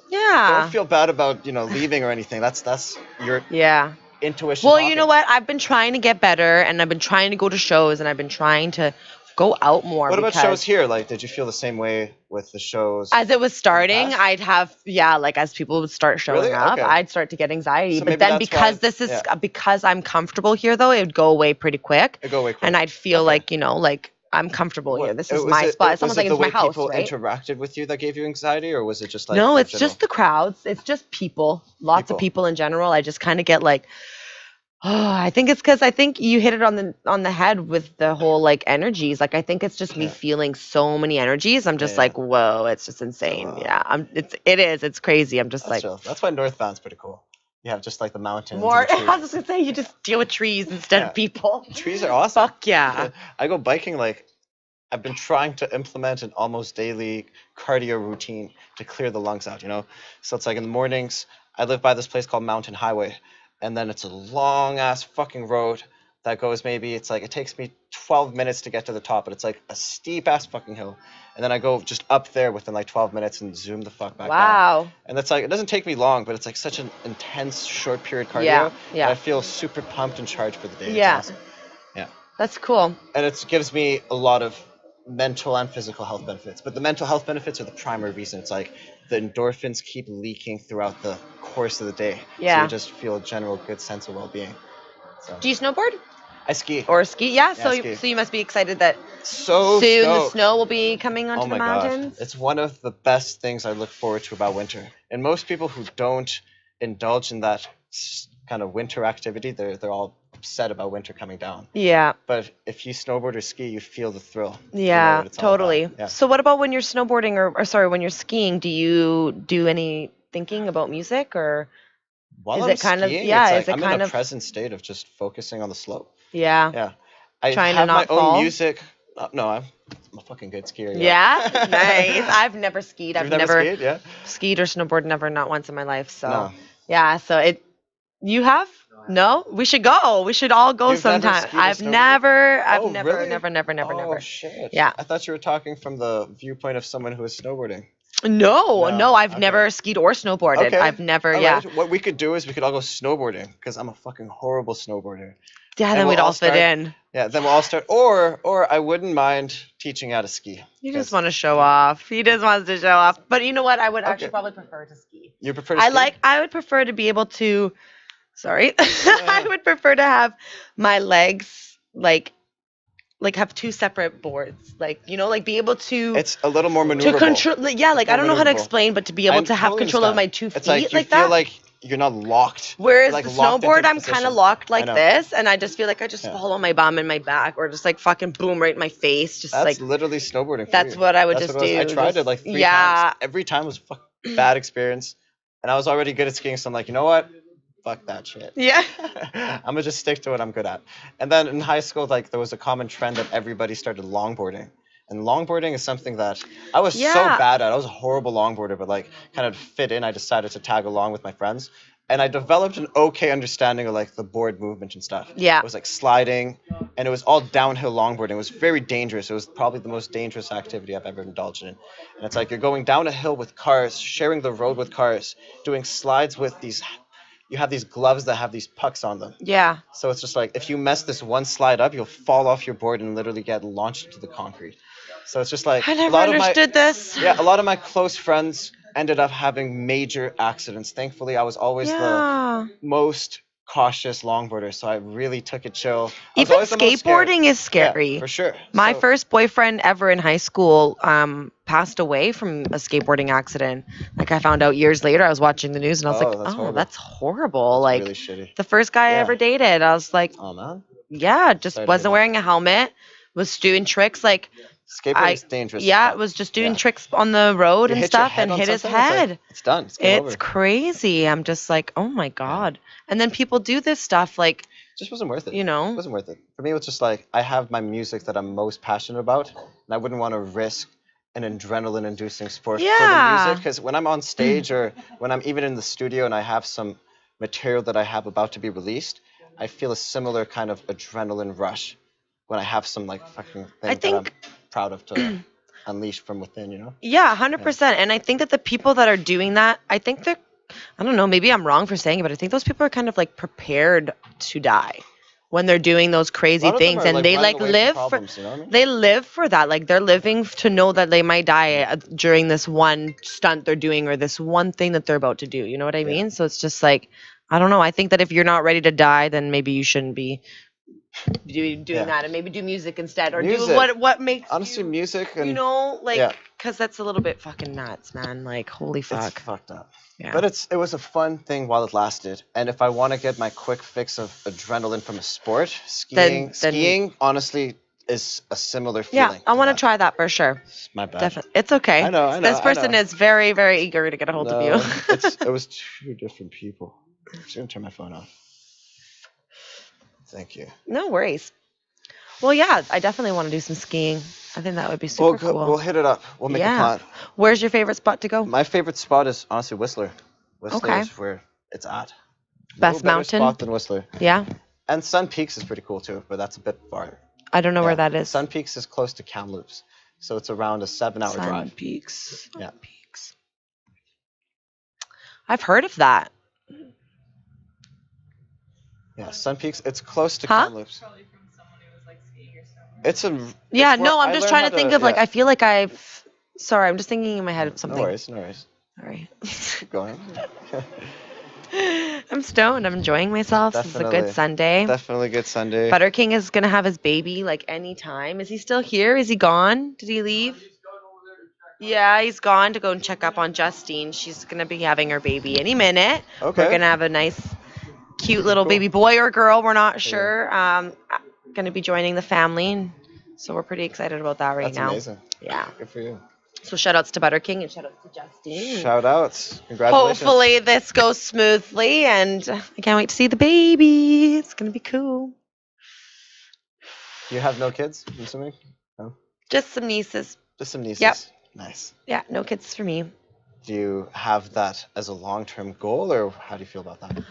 Yeah. don't feel bad about leaving or anything. That's your Yeah. intuition. Well, talking. you know what? I've been trying to get better, and I've been trying to go to shows, and I've been trying to go out more. What about because shows here? Like, did you feel the same way with the shows? As it was starting, past? I'd have like as people would start showing Really? up, Okay. I'd start to get anxiety. So but maybe then that's because why- this is yeah. because I'm comfortable here, though, it would go away pretty quick, It go away quick. and I'd feel Okay. like like I'm comfortable here. This is Was my it- spot. was It's almost it like the it's my way house, people right? interacted with you that gave you anxiety, or was it just like No, in it's general? just the crowds. It's just people. Lots of people in general. I just kind of get like, oh, I think it's because I think you hit it on the head with the whole like energies. Like I think it's just me Yeah. feeling so many energies. I'm just Yeah. like, whoa, it's just insane. Yeah, it's crazy. I'm just That's like chill. That's why Northbound's pretty cool. You have just like the mountains. more. And the trees. I was just gonna say you just deal with trees instead Yeah. of people. Trees are awesome. Fuck yeah. I go biking like I've been trying to implement an almost daily cardio routine to clear the lungs out, So it's like in the mornings, I live by this place called Mountain Highway, and then it's a long ass fucking road that goes it takes me 12 minutes to get to the top, but it's like a steep ass fucking hill. And then I go just up there within like 12 minutes and zoom the fuck back down. Wow. And that's like, it doesn't take me long, but it's like such an intense short period cardio. Yeah, yeah. that I feel super pumped and charged for the day. It's Yeah. awesome. Yeah. That's cool. And it gives me a lot of mental and physical health benefits. But the mental health benefits are the primary reason. It's like the endorphins keep leaking throughout the course of the day. So Yeah. you just feel a general good sense of well-being. So Do you snowboard I ski. or ski? Yeah. Yeah, So I ski. so you must be excited that So soon the stoked. snow will be coming onto Oh the my god. mountains. It's one of the best things I look forward to about winter. And most people who don't indulge in that kind of winter activity, they're all upset about winter coming down. Yeah. But if you snowboard or ski, you feel the thrill. You know Yeah, what it's all about. totally. Yeah. So what about when you're snowboarding or sorry, when you're skiing, do you do any thinking about music or While is I'm it kind of- skiing, yeah, it's is like it I'm kind in a of- present state of just focusing on the slope. yeah. Yeah. I Trying to have my not own fall? music. No, I'm a fucking good skier. Yeah? Nice. I've never skied. I've You've never skied? Yeah. skied or snowboarded, never, not once in my life. So No. yeah, so you have? No? We should go. We should all go You've never sometime. skied or I've snowboarded? never, Oh, never, really? never. Oh shit. Yeah. I thought you were talking from the viewpoint of someone who is snowboarding. No, I've okay. never skied or snowboarded. Okay. I've never, All yeah. right. What we could do is we could all go snowboarding because I'm a fucking horrible snowboarder. Yeah, And then we'll we'd all start- fit in. Yeah, then we'll all start. Or I wouldn't mind teaching how to ski. He 'cause just want to show off. He just wants to show off. But you know what? I would actually Okay. probably prefer to ski. You prefer to ski? I would prefer to be able to, sorry. I would prefer to have my legs like have two separate boards. Like, like be able to It's a little more to maneuverable. control, yeah, like I don't know how to maneuverable. explain, but to be able I to have totally control of my understand. 2 feet It's like you like feel that. like you're not locked. Whereas You're, like, the locked into snowboard, the I'm kind position. of locked I like know. this, and I just feel like I just Yeah. fall on my bum and my back, or just like fucking boom right in my face, just That's like literally snowboarding. For that's you. what I would That's just what it was. do. I tried it just- like 3 yeah. times. Every time was a fucking bad experience, and I was already good at skiing, so I'm like, you know what? Fuck that shit. Yeah. I'm gonna just stick to what I'm good at. And then in high school, like there was a common trend that everybody started longboarding. And longboarding is something that I was so Yeah. bad at. I was a horrible longboarder, but like kind of fit in. I decided to tag along with my friends. And I developed an okay understanding of like the board movement and stuff. Yeah. It was like sliding, and it was all downhill longboarding. It was very dangerous. It was probably the most dangerous activity I've ever indulged in. And it's like you're going down a hill with cars, sharing the road with cars, doing slides with these. You have these gloves that have these pucks on them. Yeah. So it's just like if you mess this one slide up, you'll fall off your board and literally get launched into the concrete. So it's just like I a never lot understood this. a lot of my close friends ended up having major accidents. Thankfully, I was always the Yeah. most cautious longboarder, so I really took it chill. I was Even always the most scared. skateboarding is scary. Yeah, for sure. My So- first boyfriend ever in high school passed away from a skateboarding accident. Like I found out years later. I was watching the news and I was Oh, like, that's "Oh, horrible. that's horrible!" Like really shitty. the first guy I Yeah. ever dated, I was like, Oh man, "Yeah, just Sorry to hear wasn't that. wearing a helmet, was doing tricks like." skateboarding's dangerous. Yeah, it was just doing Yeah. tricks on the road You and hit your stuff head and on hit his something, it's like, head. it's done. It's game It's over. crazy. I'm just like, oh my God. And then people do this stuff like, Just wasn't worth it. you It know, wasn't worth it. For me, it was just like I have my music that I'm most passionate about, and I wouldn't want to risk an adrenaline-inducing sport for the Yeah. music. Because when I'm on stage or when I'm even in the studio and I have some material that I have about to be released, I feel a similar kind of adrenaline rush when I have some like fucking thing that think- I'm proud of to unleash from within. You know? yeah, 100%. And I think that the people that are doing that, I think they're, I don't know, maybe I'm wrong for saying it, but I think those people are kind of like prepared to die when they're doing those crazy A lot of them things, are, and they running like away from live problems, you know what I mean? they live for that. Like they're living to know that they might die during this one stunt they're doing or this one thing that they're about to do. You know what I mean? So it's just like, I don't know. I think that if you're not ready to die, then maybe you shouldn't be doing Yeah. that, and maybe do music instead, or do Music. what makes Honestly, you, music and you know, like, yeah. because that's a little bit fucking nuts, man. Like, holy it's fuck. fucked up. Yeah. But it was a fun thing while it lasted. And if I want to get my quick fix of adrenaline from a sport, Then- skiing honestly is a similar Yeah, feeling. I want to that. try that for sure. My bad. Definitely, it's okay. I know, This I person know. is very, very eager to get a hold of No, you. it was 2 different people. I'm just gonna turn my phone off. Thank you. No worries. Well, yeah, I definitely want to do some skiing. I think that would be super cool. We'll hit it up. We'll make Yeah. a plan. Where's your favorite spot to go? My favorite spot is honestly Whistler. Whistler Okay. is where it's at. Best No better mountain? spot than Whistler. Yeah, And Sun Peaks is pretty cool too, but that's a bit farther. I don't know where Yeah. that is. Sun Peaks is close to Kamloops, so it's around a 7-hour Sun drive. Peaks. Yeah. Peaks. I've heard of that. Yeah, Sun Peaks. It's close to Huh? Kamloops. It's a. Yeah, it's no, where I'm I just learned trying how to think of like yeah. I feel like I've. Sorry, I'm just thinking in my head of something. No worries, no worries. All right. Keep going. I'm stoned. I'm enjoying myself. This is a good Definitely. Sunday. Definitely good Sunday. Butter King is gonna have his baby like anytime. Is he still here? Is he gone? Did he leave? Yeah, he's gone to go and check up on Justine. She's gonna be having her baby any minute. Okay. We're gonna have a nice, cute little Cool. baby boy or girl. We're not sure. Gonna be joining the family, so we're pretty excited about that right That's now. amazing. Yeah. Good for you. So shout outs to Butter King and shout outs to Justine. Shout outs. Congratulations. Hopefully this goes smoothly, and I can't wait to see the baby. It's gonna be cool. You have no kids, I'm assuming? No? Just some nieces. Just some nieces. Yep. Nice. Yeah, no kids for me. Do you have that as a long-term goal, or how do you feel about that?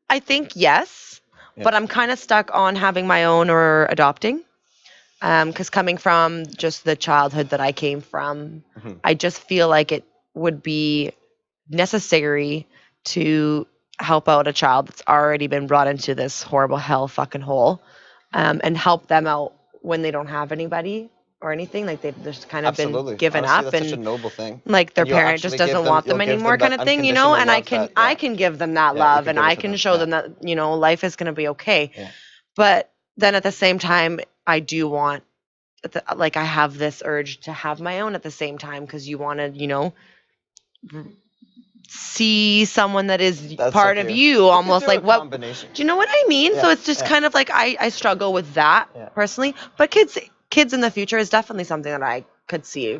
I think yes, Yeah. but I'm kind of stuck on having my own or adopting. Because coming from just the childhood that I came from, Mhm. I just feel like it would be necessary to help out a child that's already been brought into this horrible hell fucking hole, and help them out when they don't have anybody or anything. Like they've just kind of Absolutely. been given Honestly, up, that's such a and noble thing. like their And you'll parent just actually give doesn't them- want them you'll give anymore, them kind that of thing, you know. And unconditional love that- I can give them that Yeah, you love, can and give it I to can them, show yeah. them that life is going to be okay. Yeah. But then at the same time, I do want, like, I have this urge to have my own at the same time, because you want to, see someone that is That's part so of cute. you, could almost do a like what. combination. Do you know what I mean? So Yeah, it's just yeah. kind of like I struggle with that Yeah. personally. But kids in the future is definitely something that I could see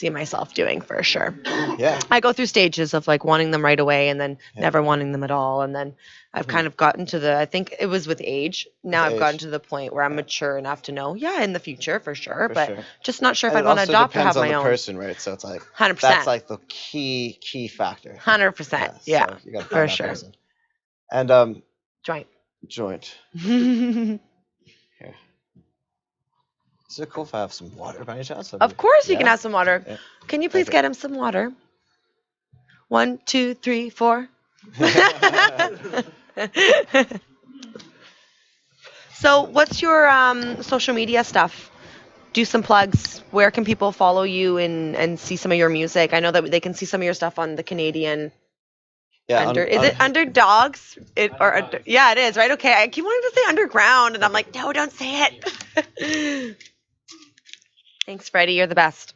myself doing for sure. Yeah. I go through stages of like wanting them right away, and then Yeah. never wanting them at all, and then I've Mhm. kind of gotten to I think it was with age. Now With I've gotten age. to the point where I'm Yeah. mature enough to know, in the future for sure, For but sure. just not sure if And I'd it want to also adopt or depends have on my the own. person, right? So it's like 100%. that's like the key factor. 100%. Yeah, so you gotta for find that sure. person. And Joint. joint. Is it cool if I have some water by any chance? Of course, you can Yeah? have some water. Yeah. Can you please Thank you. get him some water? 1, 2, 3, 4. So, what's your social media stuff? Do some plugs. Where can people follow you and see some of your music? I know that they can see some of your stuff on the Canadian. Yeah. Is it Underdogs? Yeah, it is, right? Okay, I keep wanting to say Underground, and I'm like, no, don't say it. Thanks, Freddie. You're the best.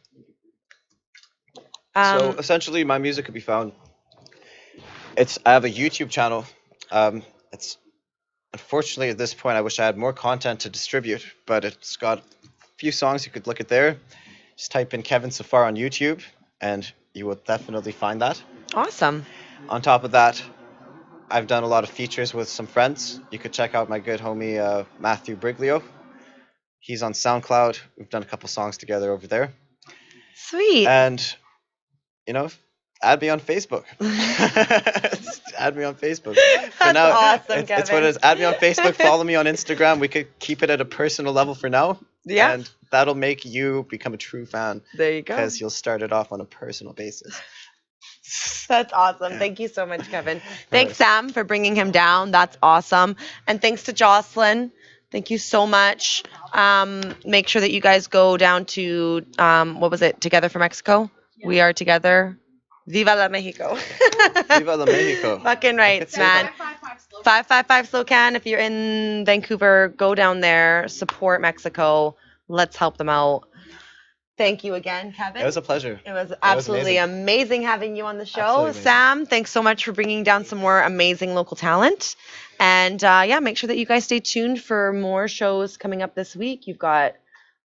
So essentially, my music could be found. I have a YouTube channel. It's unfortunately at this point I wish I had more content to distribute, but it's got a few songs you could look at there. Just type in Kevin Safar on YouTube, and you will definitely find that. Awesome. On top of that, I've done a lot of features with some friends. You could check out my good homie Matthew Briglio. He's on SoundCloud. We've done a couple songs together over there. Sweet. And, add me on Facebook. Add me on Facebook. For That's now, awesome, it's what Kevin. it is. Add me on Facebook. Follow me on Instagram. We could keep it at a personal level for now. Yeah. And that'll make you become a true fan. There you go. Because you'll start it off on a personal basis. That's awesome. Thank you so much, Kevin. Thanks, Sam, for bringing him down. That's awesome. And thanks to Jocelyn. Thank you so much. Make sure that you guys go down to, what was it? Together for Mexico? Yeah. We are together. Viva la Mexico. Viva la Mexico. Fucking right, man. 555 SLOCAN. If you're in Vancouver, go down there. Support Mexico. Let's help them out. Thank you again, Kevin. It was a pleasure. It was absolutely amazing having you on the show. Absolutely amazing. Sam, thanks so much for bringing down some more amazing local talent. And make sure that you guys stay tuned for more shows coming up this week. You've got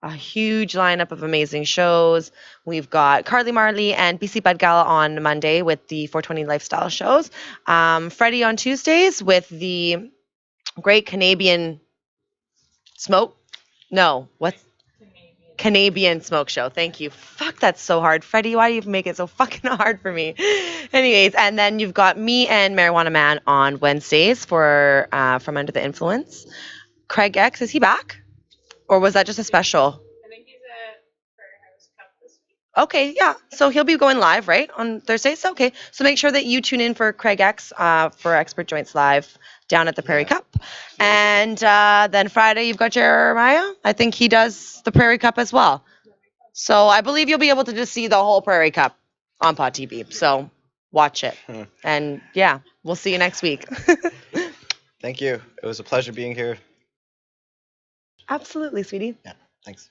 a huge lineup of amazing shows. We've got Carly Marley and BC Bud Gala on Monday with the 420 Lifestyle shows. Freddie on Tuesdays with the Great Canadian Smoke. No, what's Canadian Smoke Show. Thank you. Fuck, that's so hard. Freddie, why do you make it so fucking hard for me? Anyways, and then you've got me and Marijuana Man on Wednesdays for From Under the Influence. Craig X, is he back? Or was that just a special? I think he's at Prairie House Cup this week. Okay, yeah. So he'll be going live, right, on Thursdays? Okay. So make sure that you tune in for Craig X for Expert Joints Live down at the Prairie Cup. And then Friday, you've got Jeremiah. I think he does the Prairie Cup as well. So I believe you'll be able to just see the whole Prairie Cup on Pod TV. So watch it. And yeah, we'll see you next week. Thank you. It was a pleasure being here. Absolutely, sweetie. Yeah, thanks.